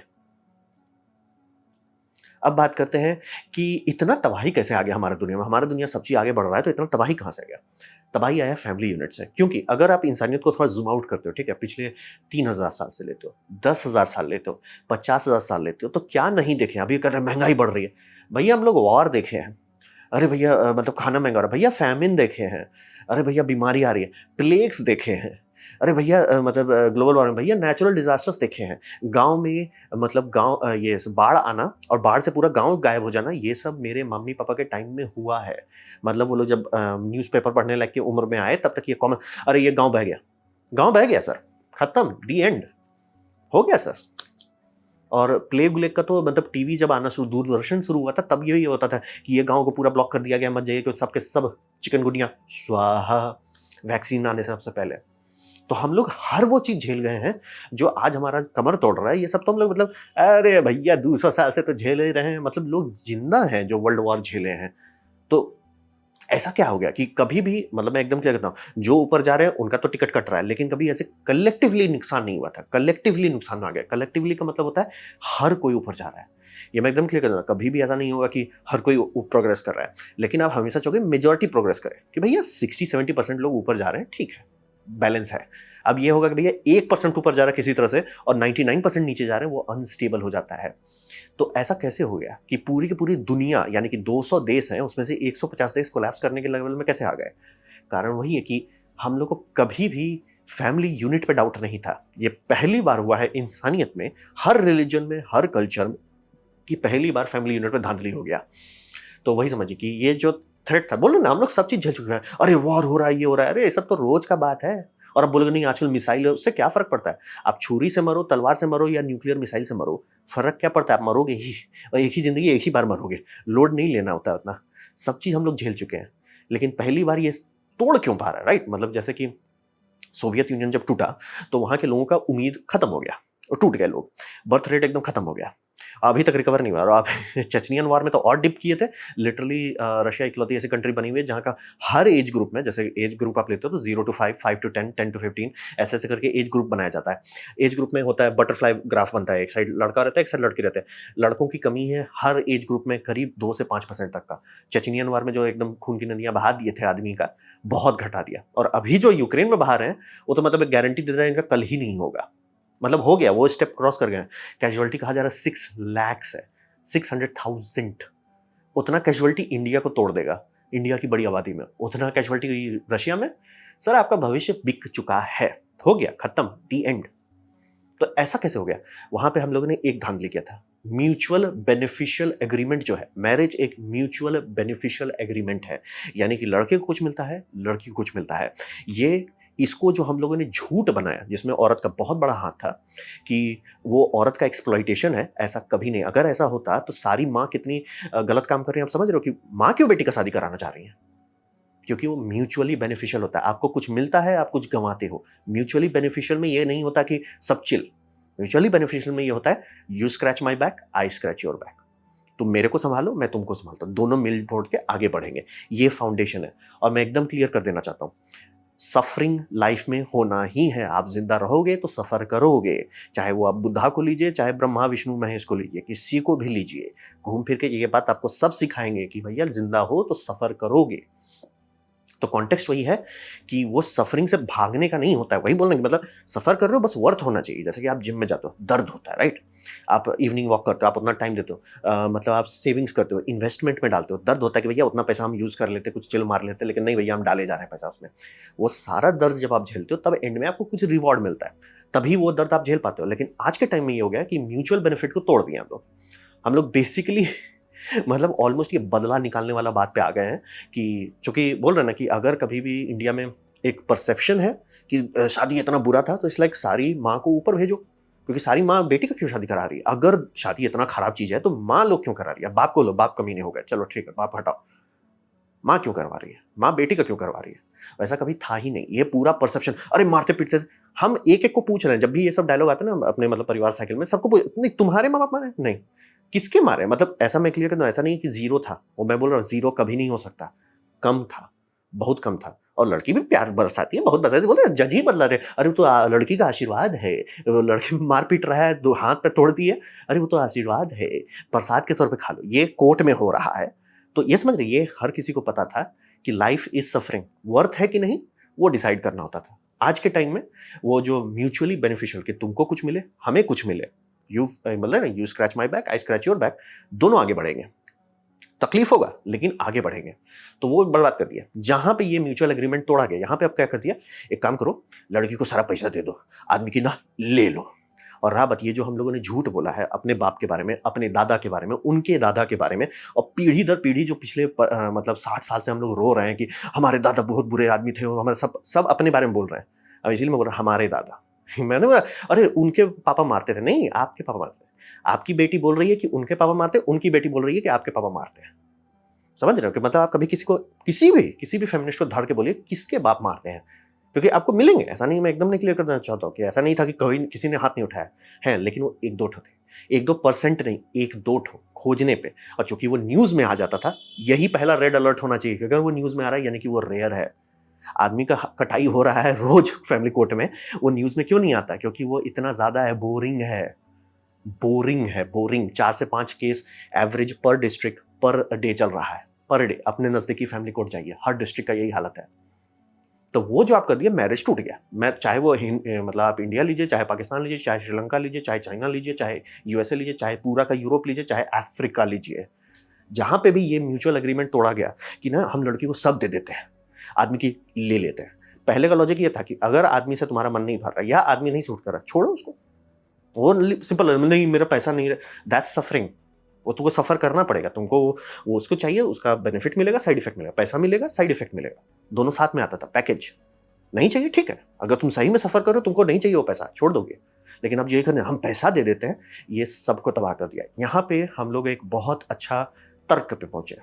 अब बात करते हैं कि इतना तबाही कैसे आ गया हमारा दुनिया में, हमारा दुनिया सब चीज आगे बढ़ रहा है तो इतना तबाही कहां से आ गया। तबाही आया फैमिली यूनिट से, क्योंकि अगर आप इंसानियत को थोड़ा जूम आउट करते हो, ठीक है, पिछले 3000 साल से लेते हो, 10,000 साल लेते हो, 50,000 साल लेते हो, तो क्या नहीं देखे। अभी कर रहे महंगाई बढ़ रही है, भैया हम लोग वॉर देखे हैं, अरे भैया मतलब खाना महंगा हो रहा है, भैया फैमिन देखे हैं, अरे भैया बीमारी आ रही है, प्लेग्स देखे हैं, अरे भैया मतलब ग्लोबल वार्मिंग, भैया नेचुरल डिजास्टर्स देखे हैं, गांव में मतलब ये बाढ़ आना और बाढ़ से पूरा गांव गायब हो जाना, ये सब मेरे मम्मी पापा के टाइम में हुआ है। मतलब वो लोग जब न्यूज़पेपर पढ़ने लायक की उम्र में आए तब तक ये कॉमन, अरे ये गांव बह गया, गांव बह गया सर, खत्म, दी एंड, हो गया सर। और प्लेग व्लेग का तो मतलब टीवी जब आना शुरू, दूरदर्शन शुरू हुआ था, तब यही होता था कि ये गाँव को पूरा ब्लॉक कर दिया गया, मत जाइए, कि सबके सब चिकनगुनिया स्वाहा, वैक्सीन आने से सबसे पहले। तो हम लोग हर वो चीज़ झेल गए हैं, जो आज हमारा कमर तोड़ रहा है। ये सब तो हम लोग मतलब अरे भैया 200 साल से तो झेल ही रहे हैं, मतलब लोग जिंदा हैं जो वर्ल्ड वॉर झेले हैं। तो ऐसा क्या हो गया कि कभी भी, मतलब मैं एकदम क्लियर करता हूँ, जो ऊपर जा रहे हैं उनका तो टिकट कट रहा है, लेकिन कभी ऐसे कलेक्टिवली नुकसान नहीं हुआ था। कलेक्टिवली नुकसान आ गया। कलेक्टिवली का मतलब होता है हर कोई ऊपर जा रहा है। ये मैं एकदम क्लियर करता हूँ, कभी भी ऐसा नहीं होगा कि हर कोई प्रोग्रेस कर रहा है, लेकिन आप हमेशा चाहोगे मेजोरिटी प्रोग्रेस करे, कि भैया 60-70% लोग ऊपर जा रहे हैं, ठीक है, बैलेंस है। अब ये होगा कि भैया 1% ऊपर जा रहा है किसी तरह से और 99% नीचे जा रहे हैं, वो अनस्टेबल हो जाता है। तो ऐसा कैसे हो गया कि पूरी की पूरी दुनिया, यानी कि 200 देश हैं, उसमें से 150 देश कोलैप्स करने के लेवल में कैसे आ गए? कारण वही है कि हम लोग को कभी भी फैमिली यूनिट पे डाउट नहीं था। ये पहली बार हुआ है इंसानियत में, हर रिलीजन में, हर कल्चर में, कि पहली बार फैमिली यूनिट पे धांधली हो गया। तो वही समझिए कि ये जो थ्रेट था, बोलो ना, हम लोग सब चीज झेल चुके हैं। अरे वॉर हो रहा है, ये हो रहा है, अरे ये सब तो रोज का बात है। और अब बोलोगे नहीं आजकल मिसाइल है, उससे क्या फर्क पड़ता है? आप छुरी से मरो, तलवार से मरो या न्यूक्लियर मिसाइल से मरो, फर्क क्या पड़ता है? आप मरोगे ही, और एक ही जिंदगी, एक ही बार मरोगे। लोड नहीं लेना होता है उतना। सब चीज हम लोग झेल चुके हैं, लेकिन पहली बार ये तोड़ क्यों पा रहा है, राइट? मतलब जैसे कि सोवियत यूनियन जब टूटा, तो वहां के लोगों का उम्मीद खत्म हो गया और टूट गए लोग। बर्थ रेट एकदम खत्म हो गया, अभी तक रिकवर नहीं हुआ। और आप चेचनियन वॉर में तो और डिप किए थे। लिटरली रशिया इकलौती ऐसी कंट्री बनी हुई है जहाँ का हर एज ग्रुप में, जैसे एज ग्रुप आप लेते हो तो 0 to 5, 5 to 10, 10 to 15, ऐसे ऐसे करके एज ग्रुप बनाया जाता है। एज ग्रुप में होता है बटरफ्लाई ग्राफ बनता है, एक साइड लड़का रहता है, एक साइड लड़की रहते हैं। लड़कों की कमी है हर एज ग्रुप में करीब 2 से 5% तक का। चेचनियन वॉर में जो एकदम खून की नदियां बहा दिए थे आदमी का, बहुत घटा दिया। और अभी जो यूक्रेन में बहा रहे हैं, वो तो मतलब गारंटी दे रहे हैं इनका कल ही नहीं होगा। मतलब हो गया, वो स्टेप क्रॉस कर गए हैं। कैजुअलिटी कहा जा रहा है 6 लाख है, 600,000। उतना कैजुअलिटी इंडिया को तोड़ देगा, इंडिया की बड़ी आबादी में। उतना कैजुअलिटी रशिया में, सर आपका भविष्य बिक चुका है, हो गया, खत्म, दी एंड। तो ऐसा कैसे हो गया? वहां पे हम लोगों ने एक धांधली किया था, म्यूचुअल बेनिफिशियल एग्रीमेंट जो है। मैरिज एक म्यूचुअल बेनिफिशियल एग्रीमेंट है, यानी कि लड़के को कुछ मिलता है, लड़की को कुछ मिलता है। ये इसको जो हम लोगों ने झूठ बनाया, जिसमें औरत का बहुत बड़ा हाथ था, कि वो औरत का एक्सप्लॉइटेशन है, ऐसा कभी नहीं। अगर ऐसा होता तो सारी माँ कितनी गलत काम कर रही है, आप समझ रहे हो कि माँ क्यों बेटी का शादी कराना चाह रही है? क्योंकि वो म्यूचुअली बेनिफिशियल होता है। आपको कुछ मिलता है, आप कुछ गंवाते हो। म्यूचुअली बेनिफिशियल में ये नहीं होता कि सब चिल। म्यूचुअली बेनिफिशियल में ये होता है, you scratch my back, I scratch your back. तुम मेरे को संभालो, मैं तुमको संभालता हूं, दोनों मिल जोड़ के आगे बढ़ेंगे। ये फाउंडेशन है। और मैं एकदम क्लियर कर देना चाहता हूं, सफरिंग लाइफ में होना ही है। आप जिंदा रहोगे तो सफर करोगे, चाहे वो आप बुद्धा को लीजिए, चाहे ब्रह्मा विष्णु महेश को लीजिए, किसी को भी लीजिए। घूम फिर के ये बात आपको सब सिखाएंगे कि भैया जिंदा हो तो सफर करोगे। तो कॉन्टेक्स्ट वही है कि वो सफरिंग से भागने का नहीं होता है। वही बोलना कि मतलब सफर कर रहे हो, बस वर्थ होना चाहिए। जैसे कि आप जिम में जाते हो, दर्द होता है, राइट? आप इवनिंग वॉक करते हो, आप उतना टाइम देते हो, मतलब आप सेविंग्स करते हो, इन्वेस्टमेंट में डालते हो, दर्द होता है कि भैया उतना पैसा हम यूज कर लेते, कुछ चिल मार लेते, लेकिन नहीं भैया हम डाले जा रहे हैं पैसा उसमें। वो सारा दर्द जब आप झेलते हो, तब एंड में आपको कुछ रिवॉर्ड मिलता है, तभी वो दर्द आप झेल पाते हो। लेकिन आज के टाइम में ये हो गया कि म्यूचुअल बेनिफिट को तोड़ दिया हम लोग बेसिकली मतलब ऑलमोस्ट ये बदला निकालने वाला बात पे आ गए हैं। कि चूंकि बोल रहे ना कि अगर कभी भी इंडिया में एक परसेप्शन है कि शादी इतना बुरा था, तो इस लाइक सारी माँ को ऊपर भेजो, क्योंकि सारी माँ बेटी का क्यों शादी करा रही है? अगर शादी इतना खराब चीज है तो माँ लोग क्यों करा रही है? बाप को लो, बाप कमीने हो गए, चलो ठीक है, बाप हटाओ। माँ क्यों करवा रही है? माँ बेटी का क्यों करवा रही है? वैसा कभी था ही नहीं। ये पूरा परसेप्शन, अरे मारते पीटते हम एक एक को पूछ रहे हैं। जब भी ये सब डायलॉग आते हैं ना अपने मतलब परिवार साइकिल में, सबको नहीं तुम्हारे माँ बाप मारे नहीं, किसके मारे? मतलब ऐसा मैं क्लियर कर दूं, ऐसा नहीं कि जीरो था, वो मैं बोल रहा हूँ जीरो कभी नहीं हो सकता, कम था, बहुत कम था। और लड़की भी प्यार बरसाती है, बहुत बरसाती, बोलते हैं जज ही बदला रहे, अरे वो तो लड़की का आशीर्वाद है, वो लड़की मार पीट रहा है, दो हाथ पे तोड़ दिए, अरे वो तो आशीर्वाद है, प्रसाद के तौर पे खा लो। ये कोर्ट में हो रहा है। तो ये समझ रहे, ये हर किसी को पता था कि लाइफ इज सफरिंग, वर्थ है कि नहीं, वो डिसाइड करना होता था। आज के टाइम में वो जो म्यूचुअली बेनिफिशियल, कि तुमको कुछ मिले, हमें कुछ मिले, यू मतलब ना, you scratch my back, I scratch your back, दोनों आगे बढ़ेंगे। तकलीफ होगा लेकिन आगे बढ़ेंगे। तो वो बर्बाद कर दिया। जहां पे ये म्यूचुअल एग्रीमेंट तोड़ा गया, यहां पे अब क्या कर दिया, एक काम करो, लड़की को सारा पैसा दे दो, आदमी की ना ले लो। और रहा बात, ये जो हम लोगों ने झूठ बोला है अपने बाप के बारे में, अपने दादा के बारे में, उनके दादा के बारे में, और पीढ़ी दर पीढ़ी जो पिछले मतलब 60 साल से हम लोग रो रहे हैं कि हमारे दादा बहुत बुरे आदमी थे, हमारे सब सब अपने बारे में बोल रहे हैं। अब इसीलिए मैं बोल रहा हूं हमारे दादा मैंने बोला अरे उनके पापा मारते थे, नहीं आपके पापा मारते थे। आपकी बेटी बोल रही है कि उनके पापा मारते हैं, उनकी बेटी बोल रही है कि आपके पापा मारते हैं। समझ रहे हो कि मतलब आप कभी किसी भी फेमिनिस्ट को धर के बोलिए किसके बाप मारते हैं, क्योंकि आपको मिलेंगे। ऐसा नहीं, मैं एकदम नहीं क्लियर करना चाहता हूँ कि ऐसा नहीं था कि कोई किसी ने हाथ नहीं उठाया है, लेकिन वो एक दो ठो थे, 1-2% नहीं, एक दो ठो खोजने पे। और चूंकि वो न्यूज में आ जाता था, यही पहला रेड अलर्ट होना चाहिए कि अगर वो न्यूज में आ रहा है यानी कि वो रेयर है। आदमी का कटाई हो रहा है रोज फैमिली कोर्ट में, वो न्यूज में क्यों नहीं आता? क्योंकि वो इतना ज्यादा है, बोरिंग है, बोरिंग है, बोरिंग। 4 से 5 केस एवरेज पर डिस्ट्रिक्ट पर डे चल रहा है, पर डे। अपने नजदीकी फैमिली कोर्ट जाइए, हर डिस्ट्रिक्ट का यही हालत है। तो वो जो आप कर दिए, मैरिज टूट गया। मैं चाहे वो मतलब आप इंडिया लीजिए, चाहे पाकिस्तान लीजिए, चाहे श्रीलंका लीजिए, चाहे चाइना लीजिए, चाहे यूएसए लीजिए, चाहे पूरा का यूरोप लीजिए, चाहे अफ्रीका लीजिए, जहां पे भी ये म्यूचुअल एग्रीमेंट तोड़ा गया कि ना हम लड़की को सब दे देते हैं, आदमी की ले लेते हैं। पहले का लॉजिक ये था कि अगर आदमी से तुम्हारा मन नहीं भर रहा या आदमी नहीं सूट कर रहा, छोड़ो उसको। वो सिंपल, नहीं मेरा पैसा नहीं, दैट्स सफरिंग। वो तुमको सफर करना पड़ेगा तुमको। वो उसको चाहिए, उसका बेनिफिट मिलेगा, साइड इफेक्ट मिलेगा, पैसा मिलेगा, साइड इफेक्ट मिलेगा, दोनों साथ में आता था पैकेज। नहीं चाहिए, ठीक है, अगर तुम सही में सफर करो, तुमको नहीं चाहिए वो पैसा, छोड़ दोगे। लेकिन अब ये करने हम पैसा दे देते हैं, ये सबको तबाह कर दिया। यहां पे हम लोग एक बहुत अच्छा तर्क पे पहुंचे।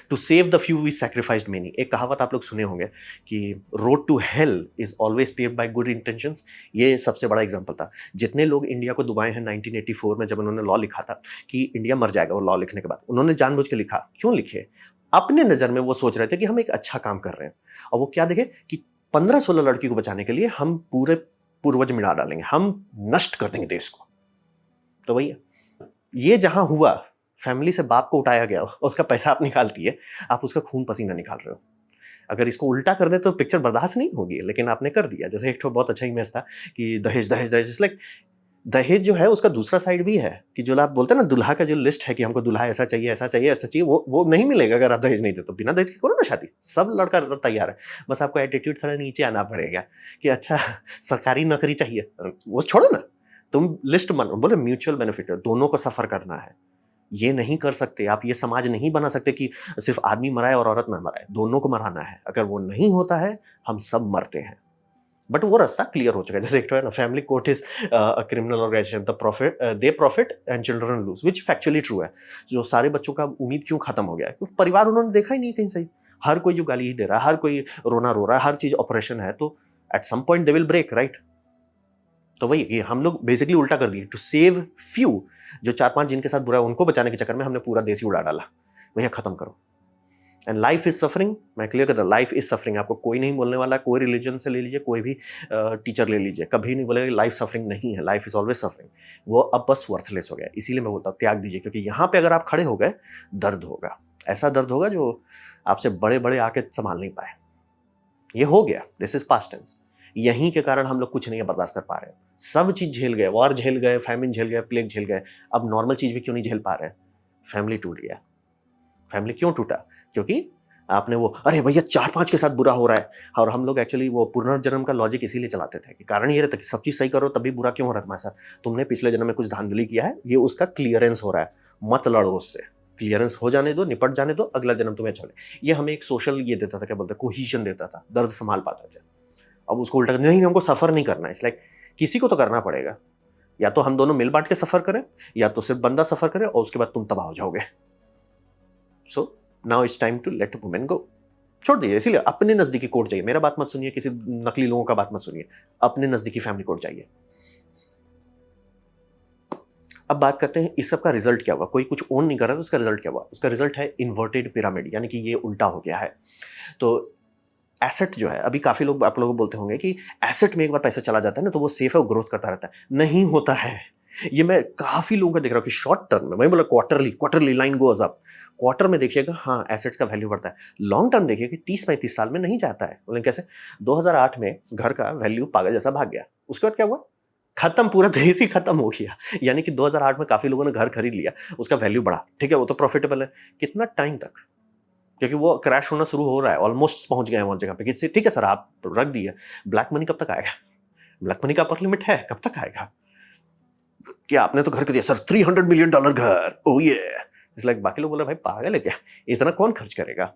To save the few we sacrificed many. एक कहावत आप लोग सुने होंगे कि road to hell is always paved by good intentions. ये सबसे बड़ा एग्जांपल था। जितने लोग इंडिया को दुबाए हैं 1984 में, जब उन्होंने लॉ लिखा था कि इंडिया मर जाएगा, वो लॉ लिखने के बाद उन्होंने जानबूझ के लिखा। क्यों लिखे? अपने नजर में वो सोच रहे थे कि हम एक अच्छा काम कर रहे हैं। और वो क्या देखे कि 15-16 लड़की को बचाने के लिए हम पूरे पूर्वज मिटा डालेंगे, हम नष्ट कर देंगे देश को। तो भैया ये जहां हुआ, फैमिली से बाप को उठाया गया, उसका पैसा आप निकालती है, आप उसका खून पसीना निकाल रहे हो। अगर इसको उल्टा कर दे तो पिक्चर बर्दाश्त नहीं होगी, लेकिन आपने कर दिया। जैसे एक तो बहुत अच्छा इमेज था कि दहेज दहेज दहेज, लाइक दहेज जो है उसका दूसरा साइड भी है कि जो आप बोलते हैं ना, दुल्हा का जो लिस्ट है कि हमको दुल्हा ऐसा चाहिए, ऐसा चाहिए, ऐसा चाहिए, वो नहीं मिलेगा अगर आप दहेज नहीं दे। तो बिना दहेज के करो ना शादी, सब लड़का तैयार है। बस आपको एटीट्यूड थोड़ा नीचे आना पड़ेगा कि अच्छा सरकारी नौकरी चाहिए, वो छोड़ो ना, तुम लिस्ट बनो। बोले म्यूचुअल बेनिफिट है, दोनों को सफर करना है। ये नहीं कर सकते आप, ये समाज नहीं बना सकते कि सिर्फ आदमी मराए और औरत ना मराए, दोनों को मराना है। अगर वो नहीं होता है, हम सब मरते हैं। बट वो रास्ता क्लियर हो चुका है। जैसे एक तो है ना, family court is criminal organisation, they profit and children lose, which factually true है। जो सारे बच्चों का उम्मीद क्यों खत्म हो गया है? क्योंकि परिवार उन्होंने देखा ही नहीं कहीं सही। हर कोई जो गाली ही दे रहा है, हर कोई रोना रो रहा है, हर चीज ऑपरेशन है, तो at some point they will break, right? तो वही ये हम लोग बेसिकली उल्टा कर दिए। टू सेव फ्यू, जो 4-5 जिनके साथ बुरा है उनको बचाने के चक्कर में हमने पूरा देश ही उड़ा डाला। भैया खत्म करो। एंड लाइफ इज सफरिंग, मैं क्लियर करता हूँ, लाइफ इज सफरिंग। आपको कोई नहीं बोलने वाला, कोई रिलीजन से ले लीजिए, कोई भी टीचर ले लीजिए, कभी नहीं बोलेगा लाइफ सफरिंग नहीं है। Life is always suffering. वो अब बस वर्थलेस हो गया। इसीलिए मैं बोलता हूँ त्याग दीजिए, क्योंकि यहाँ पे अगर आप खड़े हो गए, दर्द होगा, ऐसा दर्द होगा जो आपसे बड़े बड़े आके संभाल नहीं पाए। ये हो गया, दिस इज पास्ट टेंस। यहीं के कारण हम लोग कुछ नहीं बर्दाश्त कर पा रहे हैं। सब चीज झेल गए, वॉर झेल गए, फैमिन झेल गए, प्लेग झेल गए, अब नॉर्मल चीज भी क्यों नहीं झेल पा रहे हैं? फैमिली टूट गया। फैमिली क्यों टूटा? क्योंकि आपने वो, अरे भैया 4-5 के साथ बुरा हो रहा है। और हम लोग एक्चुअली वो पुनर्जन्म का लॉजिक इसीलिए चलाते थे कि कारण ये रहता कि सब चीज सही करो तभी बुरा क्यों हो रहा है तुम्हारे साथ? तुमने पिछले जन्म में कुछ धांधली किया है, ये उसका क्लियरेंस हो रहा है, मत लड़ो उससे, क्लियरेंस हो जाने दो, निपट जाने दो, अगला जन्म तुम्हें चले। ये हमें एक सोशल ये देता था, क्या बोलते हैं, कोहिजन देता था, दर्द संभाल पाता था। अब उसको उल्टा नहीं, हमको सफर नहीं करना है। इट्स लाइक किसी को तो करना पड़ेगा, या तो हम दोनों मिल बांट के सफर करें, या तो सिर्फ बंदा सफर करे और उसके बाद तुम तबाह हो जाओगे। So now it's time to let women go. छोड़ दीजिए। इसीलिए अपने नजदीकी कोर्ट जाइए, मेरा बात मत सुनिए, किसी नकली लोगों का बात मत सुनिए, अपने नजदीकी फैमिली कोर्ट जाइए। अब बात करते हैं इस सब का रिजल्ट क्या हुआ। कोई कुछ ओन नहीं कर रहा, तो उसका रिजल्ट क्या हुआ? उसका रिजल्ट है इन्वर्टेड पिरामिड, यानी कि ये उल्टा हो गया है। तो एसेट जो है, अभी काफी लोग आप लोग बोलते होंगे कि एसेट में एक बार पैसा चला जाता है ना तो वो सेफ है, वो ग्रोथ करता रहता है। नहीं होता है। ये मैं काफी लोगों का देख रहा हूँ कि शॉर्ट टर्म में, मैं बोला quarterly line goes up, quarter में देखिएगा हाँ एसेट्स का वैल्यू बढ़ता है। लॉन्ग टर्म देखिए कि 30-35 साल में नहीं जाता है। बोले कैसे? 2008 में घर का वैल्यू पागल जैसा भाग गया, उसके बाद क्या हुआ? खत्म, पूरा देश ही खत्म हो गया। यानी कि 2008 में काफी लोगों ने घर खरीद लिया, उसका वैल्यू बढ़ा, ठीक है, वो तो प्रॉफिटेबल है। कितना टाइम तक? क्योंकि वो क्रैश होना शुरू हो रहा है, ऑलमोस्ट पहुंच गए हैं वहां जगह पे कि ठीक है सर आप रख दिए, ब्लैक मनी कब तक आएगा? ब्लैक मनी का अपर लिमिट है, कब तक आएगा? कि आपने तो घर कर दिया सर, $300 मिलियन घर, ओ ये इट्स लाइक, बाकी लोग बोल रहे भाई पागल है क्या, इतना कौन खर्च करेगा?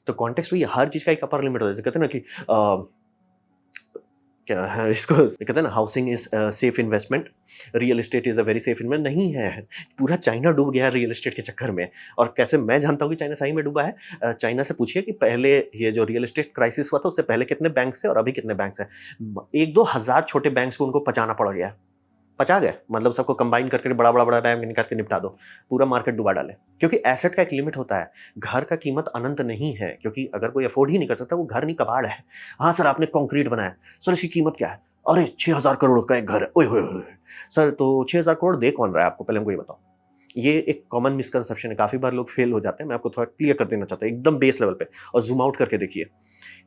तो कॉन्टेक्स्ट भी हर चीज का एक अपर लिमिट होता है। जैसे कहते हैं ना कि क्या है इसको कहते हैं ना, housing is safe investment, real estate is a very safe investment. नहीं है, पूरा चाइना डूब गया है रियल एस्टेट के चक्कर में। और कैसे मैं जानता हूँ कि चाइना सही में डूबा है? चाइना से पूछिए कि पहले ये जो रियल एस्टेट क्राइसिस हुआ था उससे पहले कितने बैंक्स थे और अभी कितने बैंक्स हैं। 1-2 हज़ार छोटे बैंक्स को उनको पचाना पड़ गया, पचा गए, मतलब सबको कंबाइन करके बड़ा बैंक निकाल के निपटा दो, पूरा मार्केट डुबा डाले। क्योंकि एसेट का एक लिमिट होता है, घर का कीमत अनंत नहीं है, क्योंकि अगर कोई अफोर्ड ही नहीं कर सकता, वो घर नहीं कबाड़ है। हाँ सर, आपने कंक्रीट बनाया, सर इसकी कीमत क्या है? अरे 6,000 करोड़ का एक घर है। ओए होए होए। सर तो 6,000 करोड़ दे कौन रहा है आपको, पहले हमको ये बताओ। ये एक कॉमन मिसकंसेप्शन है, काफी बार लोग फेल हो जाते हैं। मैं आपको थोड़ा क्लियर कर देना चाहता हूँ एकदम बेस लेवल पे, और जूम आउट करके देखिए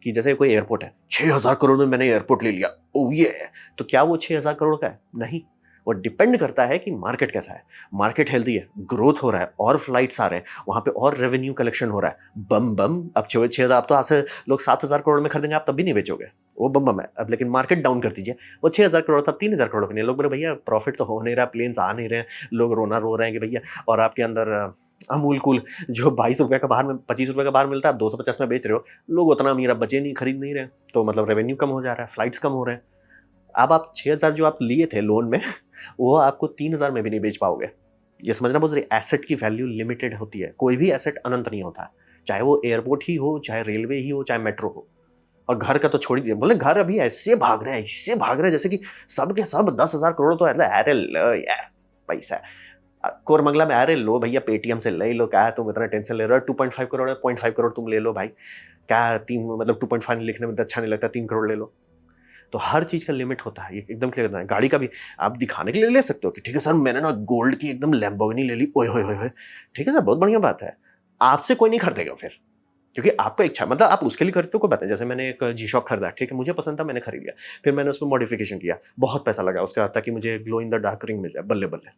कि जैसे कोई एयरपोर्ट है, 6,000 करोड़ में मैंने एयरपोर्ट ले लिया, ओ ये, तो क्या वो 6,000 करोड़ का है? नहीं। वो डिपेंड करता है कि मार्केट कैसा है। मार्केट हेल्दी है, ग्रोथ हो रहा है, और फ्लाइट्स आ रहे हैं, वहां पे और रेवेन्यू कलेक्शन हो रहा है, बम बम। अब 6,000, अब तो आज से लोग 7,000 करोड़ में खरीदेंगे, आप तब भी नहीं बेचोगे, वो बम बम है। अब लेकिन मार्केट डाउन कर दीजिए, वो 6,000 करोड़ था, 3,000 करोड़ पे नहीं। लोग बोले भैया प्रॉफिट तो हो नहीं रहा, प्लेन्स आ नहीं रहे हैं, लोग रोना रो रहे हैं कि भैया, और आपके अंदर अमूल कूल जो 22 रुपए का बाहर में, 25 रुपए का बाहर मिलता है, आप 250 में बेच रहे हो। लोग उतना अमीर अब बचे नहीं, खरीद नहीं रहे, तो मतलब रेवेन्यू कम हो जा रहा है, फ्लाइट्स कम हो रहे हैं। अब आप 6,000 जो आप लिए थे लोन में, वो आपको 3,000 में भी नहीं बेच पाओगे। ये समझना बहुत जरूरी, एसेट की वैल्यू लिमिटेड होती है, कोई भी एसेट अनंत नहीं होता, चाहे वो एयरपोर्ट ही हो, चाहे रेलवे ही हो, चाहे मेट्रो हो। और घर का तो छोड़ ही दिया, बोले घर अभी ऐसे भाग रहे हैं, इससे भाग रहे हैं जैसे कि सब के सब 10,000 करोड़ तो ऐसा, अरे लो यार पैसा है। कोरमंगला में, अरे लो भैया पेटीएम से ले लो, क्या है तुम इतना टेंशन ले रहे हो? 2.5 करोड़ है, 0.5 करोड़ तुम ले लो भाई, क्या तीन, मतलब 2.5 लिखने में अच्छा नहीं लगता, 3 करोड़ ले लो। तो हर चीज का लिमिट होता है, ये एकदम क्लियर करना है। गाड़ी का भी आप दिखाने के लिए ले सकते हो कि ठीक है सर मैंने ना गोल्ड की एकदम लैम्बोर्गिनी ले ली, ओए होए होए होए, ठीक है सर बहुत बढ़िया बात है। आपसे कोई नहीं खरीदेगा फिर, क्योंकि आपका इच्छा, मतलब आप उसके लिए खरीदते हो, कोई बात है। जैसे मैंने एक जी शॉक खरीदा, ठीक है, मुझे पसंद था, मैंने खरीद लिया, फिर मैंने उसमें मॉडिफिकेशन किया, बहुत पैसा लगा उसका, ताकि मुझे glow in the dark ring मिल जाए, बल्ले बल्ले।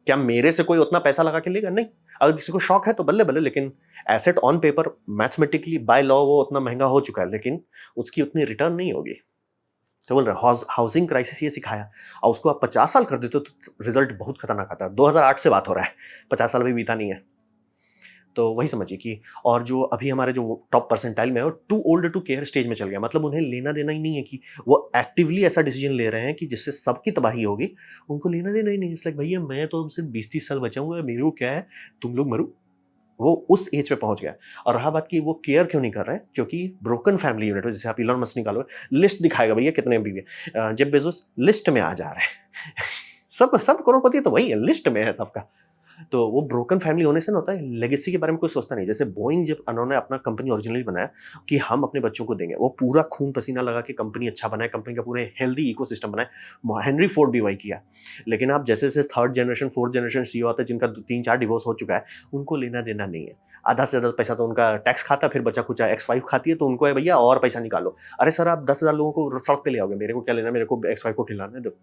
क्या मेरे से कोई उतना पैसा लगा के लेगा? नहीं। अगर किसी को शौक है तो बल्ले बल्ले, लेकिन asset on paper mathematically by law वो उतना महंगा हो चुका है, लेकिन उसकी उतनी रिटर्न नहीं होगी। तो बोल रहे हाउसिंग क्राइसिस ये सिखाया, और उसको आप 50 साल कर देते हो तो रिजल्ट बहुत खतरनाक आता है। 2008 से बात हो रहा है, 50 साल भी बीता नहीं है। तो वही समझिए कि, और जो अभी हमारे जो टॉप परसेंटाइल में है, वो too old to care stage में चल गया, मतलब उन्हें लेना देना ही नहीं है कि वो एक्टिवली ऐसा डिसीजन ले रहे हैं कि जिससे सबकी तबाही होगी, उनको लेना देना ही नहीं है। इसलिए भैया मैं तो सिर्फ 20-30 साल बचा हूँ, मेरे को क्या है, तुम लोग मरो। वो उस एज पे पहुंच गया। और रहा बात कि वो केयर क्यों नहीं कर रहे हैं, क्योंकि ब्रोकन फैमिली यूनिट, जैसे आप इलॉन मस्क निकालो, लिस्ट दिखाएगा भैया कितने एमबी है, जेफ बेजोस लिस्ट में आ जा रहे हैं सब सब करोड़पति तो वही है, लिस्ट में है सबका। तो वो ब्रोकन फैमिली होने से ना होता है, लेगेसी के बारे में कोई सोचता नहीं। जैसे बोइंग, जब उन्होंने अपना कंपनी ओरिजिनली बनाया कि हम अपने बच्चों को देंगे, वो पूरा खून पसीना लगा के कंपनी अच्छा बनाए, कंपनी का पूरे हेल्दी इकोसिस्टम बनाए। हेनरी फोर्ड भी वही किया। लेकिन आप जैसे जैसे third generation, fourth generation CEO आते हैं, जिनका 3-4 डिवोर्स हो चुका है, उनको लेना देना नहीं है। आधा से ज्यादा पैसा तो उनका टैक्स खाता है, फिर बचा कुछ एक्स वाइफ खाती है, तो उनको है भैया और पैसा निकालो। अरे सर आप 10,000 लोगों को सड़क पे ले आओगे, मेरे को क्या लेना, मेरे को एक्स वाइफ को खिलाना है। दो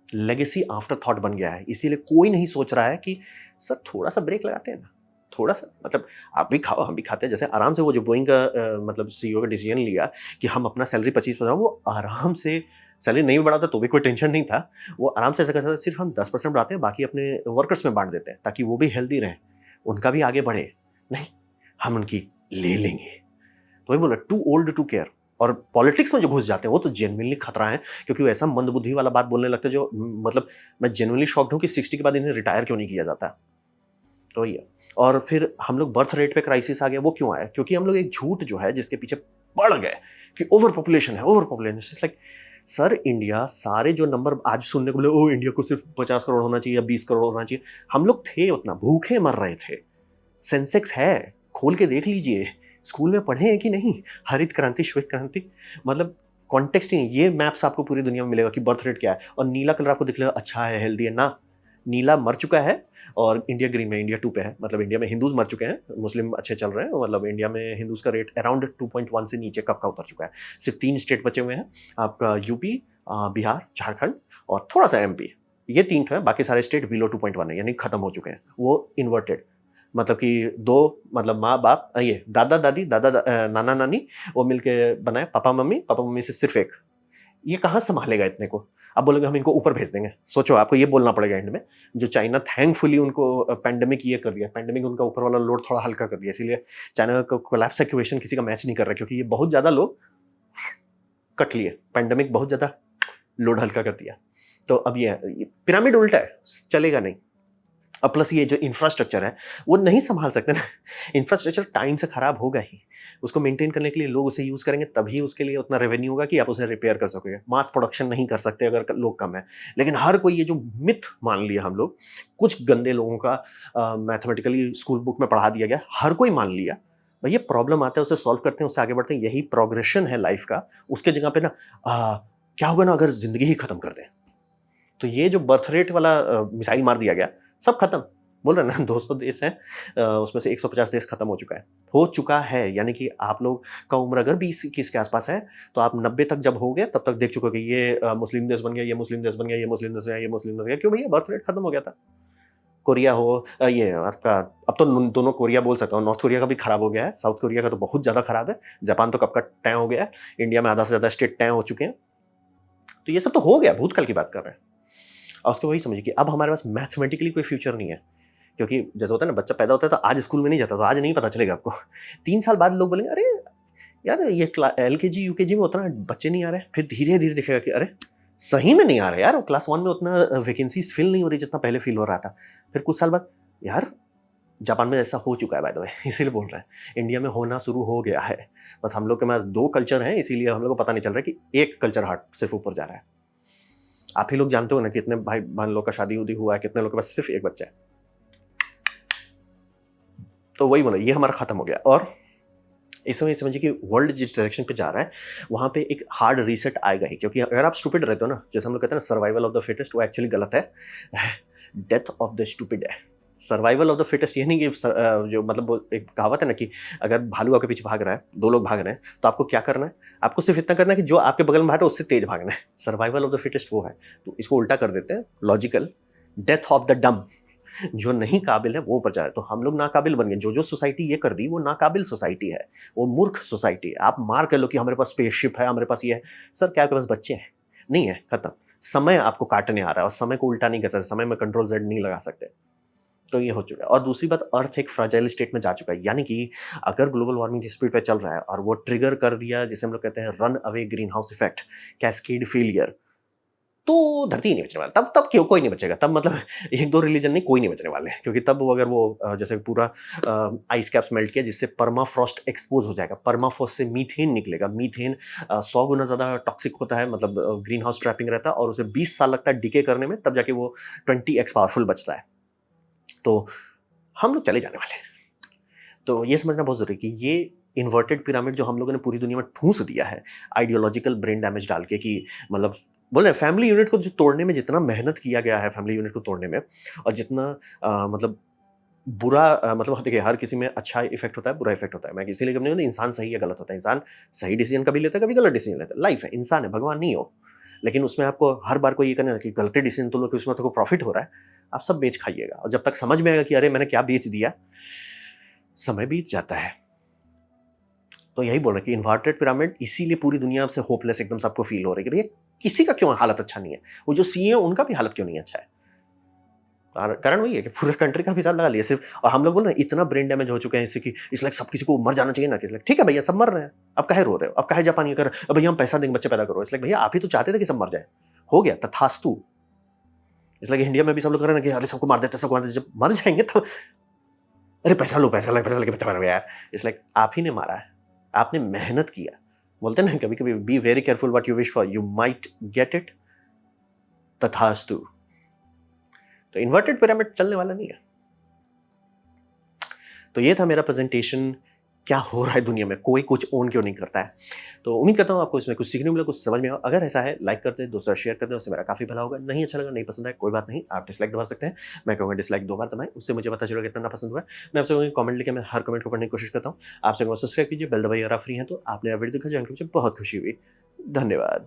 लेगेसी आफ्टर थॉट बन गया है, इसीलिए कोई नहीं सोच रहा है कि सर थोड़ा सा ब्रेक लगाते हैं ना, थोड़ा सा, मतलब आप भी खाओ हम भी खाते हैं। जैसे आराम से वो जो बोइंग का मतलब सीईओ का डिसीजन लिया कि हम अपना सैलरी 25%, वो आराम से सैलरी नहीं भी बढ़ाता तो भी कोई टेंशन नहीं था। वो आराम से ऐसा करता था, सिर्फ हम 10% बढ़ाते हैं, बाकी अपने वर्कर्स में बांट देते हैं, ताकि वो भी हेल्दी रहें, उनका भी आगे बढ़े। नहीं, हम उनकी ले लेंगे। तो वही बोला, टू ओल्ड टू केयर। और पॉलिटिक्स में जो घुस जाते हैं वो तो जेन्युइनली खतरा है, क्योंकि वो ऐसा मंदबुद्धि वाला बात बोलने लगते हैं जो मतलब मैं जेन्युइनली शॉक्ड हूं कि 60 के बाद इन्हें रिटायर क्यों नहीं किया जाता। तो वही है। और फिर हम लोग बर्थ रेट पे क्राइसिस आ गया, वो क्यों आया? क्योंकि हम लोग एक झूठ जो है जिसके पीछे पड़ गए कि ओवर पॉपुलेशन है, over population. Like sir India, सारे जो नंबर आज सुनने को मिले, ओ इंडिया को सिर्फ 50 करोड़ होना चाहिए या 20 करोड़ होना चाहिए, हम लोग थे उतना, भूखे मर रहे थे। सेंसेक्स है, खोल के देख लीजिए, स्कूल में पढ़े हैं कि नहीं, हरित क्रांति श्वेत क्रांति, मतलब कॉन्टेक्स्ट ही नहीं। ये मैप्स आपको पूरी दुनिया में मिलेगा कि बर्थ रेट क्या है, और नीला कलर आपको दिख लेगा अच्छा है, हेल्दी है ना। नीला मर चुका है, और इंडिया ग्रीन में, इंडिया 2 पे है, मतलब इंडिया में हिंदूज मर चुके हैं, मुस्लिम अच्छे चल रहे हैं। मतलब इंडिया में हिंदूज का रेट अराउंड 2.1 से नीचे कब का उतर चुका है। सिर्फ 3 स्टेट बचे हुए हैं, आपका यूपी, बिहार, झारखंड और थोड़ा सा एमपी, ये 3 तो है, बाकी सारे स्टेट बिलो 2.1 है, यानी खत्म हो चुके हैं। वो इन्वर्टेड, मतलब कि 2, मतलब माँ बाप, ये दादा दादी, नाना नानी, वो मिलके बनाए पापा मम्मी से सिर्फ एक। ये कहाँ संभालेगा इतने को? अब बोलोगे हम इनको ऊपर भेज देंगे, सोचो आपको ये बोलना पड़ेगा एंड में। जो चाइना थैंकफुली उनको पैंडेमिक ये कर दिया, पैंडेमिक उनका ऊपर वाला लोड थोड़ा हल्का कर दिया, इसीलिए चाइना का कोलैप्स इक्वेशन किसी का मैच नहीं कर रहा, क्योंकि ये बहुत ज्यादा लोग कट लिए, पैंडेमिक बहुत ज़्यादा लोड हल्का कर दिया। तो अब ये पिरामिड उल्टा है, चलेगा नहीं। अब प्लस ये जो इंफ्रास्ट्रक्चर है वो नहीं संभाल सकते ना। इंफ्रास्ट्रक्चर टाइम से खराब होगा ही, उसको मेंटेन करने के लिए लोग उसे यूज़ करेंगे, तभी उसके लिए उतना रेवेन्यू होगा कि आप उसे रिपेयर कर सकोगे। मास प्रोडक्शन नहीं कर सकते अगर लोग कम है। लेकिन हर कोई ये जो मिथ मान लिया हम लोग, कुछ गंदे लोगों का मैथमेटिकली स्कूल बुक में पढ़ा दिया गया, हर कोई मान लिया भाई ये प्रॉब्लम आता है, उसे सॉल्व करते हैं, उससे आगे बढ़ते हैं, यही प्रोग्रेशन है लाइफ का। उसके जगह पे ना क्या होगा ना अगर जिंदगी ही खत्म कर दें, तो ये जो बर्थ रेट वाला मिसाइल मार दिया गया, सब खत्म। बोल रहे ना 200 देश हैं, उसमें से 150 देश खत्म हो चुका है। यानी कि आप लोग का उम्र अगर 20-21 के आसपास है, तो आप 90 तक जब हो गए तब तक देख चुके कि ये मुस्लिम देश बन गया, ये मुस्लिम देश बन गया, ये मुस्लिम देश बन गया, ये मुस्लिम देश बन गया। क्यों भैया? बर्थ रेट खत्म हो गया था। कोरिया हो ये आपका, अब तो दोनों कोरिया बोल सकता हूँ, नॉर्थ कोरिया का भी खराब हो गया है, साउथ कोरिया का तो बहुत ज़्यादा खराब है, जापान तो कब का टैं हो गया है, इंडिया में आधा से ज़्यादा स्टेट टैं हो चुके हैं। तो ये सब तो हो गया, भूतकाल की बात कर रहे हैं। और उसको वही समझिए कि अब हमारे पास मैथमेटिकली कोई फ्यूचर नहीं है। क्योंकि जैसे होता है ना, बच्चा पैदा होता है तो आज स्कूल में नहीं जाता, तो आज नहीं पता चलेगा आपको। 3 साल बाद लोग बोलेंगे, अरे यार ये LKG UKG में उतना बच्चे नहीं आ रहे। फिर धीरे धीरे दिखेगा कि अरे सही में नहीं आ रहे यार, क्लास 1 में उतना वैकेंसीज फिल नहीं हो रही जितना पहले फिल हो रहा था। फिर कुछ साल बाद यार जापान में ऐसा हो चुका है, बाय द वे, इसीलिए बोल रहे हैं। इंडिया में होना शुरू हो गया है, बस हम लोग के पास 2 कल्चर हैं, इसीलिए हम लोग को पता नहीं चल रहा है कि एक कल्चर हार्ट सिर्फ ऊपर जा रहा है। आप ही लोग जानते हो ना कितने भाई बहन लोग का शादी उदी हुआ है, कितने लोग के पास सिर्फ एक बच्चा है। तो वही बोला, ये हमारा खत्म हो गया। और इस समय समझिए कि वर्ल्ड जिस डायरेक्शन पे जा रहा है, वहाँ पे एक हार्ड रीसेट आएगा ही। क्योंकि अगर आप स्टूपिड रहते हो ना, जैसे हम लोग कहते हैं ना सर्वाइवल ऑफ द फिटेस्ट, वो एक्चुअली गलत है, डेथ ऑफ द स्टूपिड है। सर्वाइवल ऑफ द फिटेस्ट ये नहीं कि जो मतलब वो एक कहावत है ना कि अगर भालू आपके पीछे भाग रहा है, 2 लोग भाग रहे हैं, तो आपको क्या करना है? आपको सिर्फ इतना करना है कि जो आपके बगल में भाग रहा है उससे तेज भागना है। सर्वाइवल ऑफ द फिटेस्ट वो है। तो इसको उल्टा कर देते हैं, लॉजिकल, डेथ ऑफ द डम। जो नहीं काबिल है वो ऊपर जा रहा है। तो हम लोग नाकाबिल बन गए। जो सोसाइटी ये कर दी वो नाकाबिल सोसाइटी है, वो मूर्ख सोसाइटी है। आप मार कर लो कि हमारे पास स्पेसशिप है, हमारे पास ये है। सर क्या आपके पास बच्चे हैं? नहीं है, खत्म। समय आपको काटने आ रहा है और समय को उल्टा नहीं कर सकते, समय में कंट्रोल Z नहीं लगा सकते। तो ये हो चुका है। और दूसरी बात, अर्थ एक फ्राजाइल स्टेट में जा चुका है। यानी कि अगर ग्लोबल वार्मिंग जिस स्पीड पे चल रहा है और वो ट्रिगर कर दिया, जिसे हम लोग कहते हैं run away green house effect, cascade failure, तो धरती ही नहीं बचने वाला। तब क्यों कोई नहीं बचेगा। तब मतलब 1-2 रिलीजन नहीं, कोई नहीं बचने वाले हैं। क्योंकि तब वो अगर वो जैसे पूरा आइस कैप्स मेल्ट किया, जिससे परमाफ्रॉस्ट एक्सपोज हो जाएगा। परमाफ्रॉस्ट से मीथेन निकलेगा। मीथेन 100 गुना ज़्यादा टॉक्सिक होता है, मतलब ग्रीन हाउस ट्रैपिंग रहता है, और उसे 20 साल लगता है डिके करने में, तब जाके वो 20x पावरफुल बचता है। तो हम लोग चले जाने वाले हैं। तो ये समझना बहुत ज़रूरी है कि ये इन्वर्टेड पिरामिड जो हम लोगों ने पूरी दुनिया में ठूंस दिया है आइडियोलॉजिकल ब्रेन डैमेज डाल के, कि मतलब बोल रहे फैमिली यूनिट को जो तोड़ने में जितना मेहनत किया गया है, फैमिली यूनिट को तोड़ने में, और जितना मतलब बुरा मतलब देखिए हर किसी में अच्छा इफेक्ट होता है, बुरा इफेक्ट होता है। मैं इसीलिए नहीं, इंसान सही या गलत होता है। इंसान सही डिसीजन कभी लेता है, कभी गलत डिसीजन लेता है। लाइफ है, इंसान है, भगवान नहीं हो। लेकिन उसमें आपको हर बार को ये करना है कि गलती डिसीजन तो लो कि उसमें तो प्रॉफिट हो रहा है, आप सब बेच खाइएगा। और जब तक समझ में आएगा कि अरे मैंने क्या बेच दिया, समय बीत जाता है। तो यही बोल रहे कि इन्वर्टेड पिरामिड इसीलिए पूरी दुनिया से होपलेस एकदम सबको फील हो रही है कि भैया किसी का क्यों हालत अच्छा नहीं है। वो जो सीए उनका भी हालत क्यों नहीं अच्छा है। कारण वही है कि पूरे कंट्री का हिसाब लगा लिया सिर्फ। और हम लोग बोल रहे हैं इतना ब्रेन डैमेज हो चुके हैं इससे कि इसलिए सब किसी को मर जाना चाहिए ना, कि ठीक है भैया सब मर रहे हैं, अब काहे रो रहे हो, अब काहे जापानी कर, अब भैया हम पैसा देंगे बच्चे पैदा करो। इसलिए भैया आप ही तो चाहते थे कि सब मर जाए, हो गया तथास्तु। इसलिए इंडिया में भी सब लोग कर रहे हैं कि अरे सबको मार देते, सबको मार देते, जब मर जाएंगे तो अरे पैसा लो, पैसा लेके बच्चा मारो यार। इसलिए आप ही ने मारा है, आपने मेहनत किया। बोलते हैं ना कभी कभी, be very careful what you wish for, you might get it, तथास्तु। तो इन्वर्टेड पिरामिड चलने वाला नहीं है। तो ये था मेरा प्रेजेंटेशन, क्या हो रहा है दुनिया में, कोई कुछ ओन क्यों नहीं करता है। तो उम्मीद करता हूँ आपको इसमें कुछ सीखने मिला, कुछ समझ में आया। अगर ऐसा है लाइक करते हैं, दोस्तों शेयर करते हैं, उससे मेरा काफी भला होगा। नहीं अच्छा लगा, नहीं पसंद है, कोई बात नहीं, आप डिसलाइक दबा सकते हैं। मैं कहूँगा डिसलाइक 2 बार दबाएं, उससे मुझे पता चलेगा कितना ना पसंद हुआ है। मैं आपसे कहूँगा कमेंट लिखे, मैं हर कमेंट को पढ़ने की कोशिश करता हूँ। आपसे कहूँगा सब्सक्राइब कीजिए, बेल दबाइए अगर आप फ्री हैं तो। आपने वीडियो देखा, ज्वाइन मुझे बहुत खुशी हुई। धन्यवाद।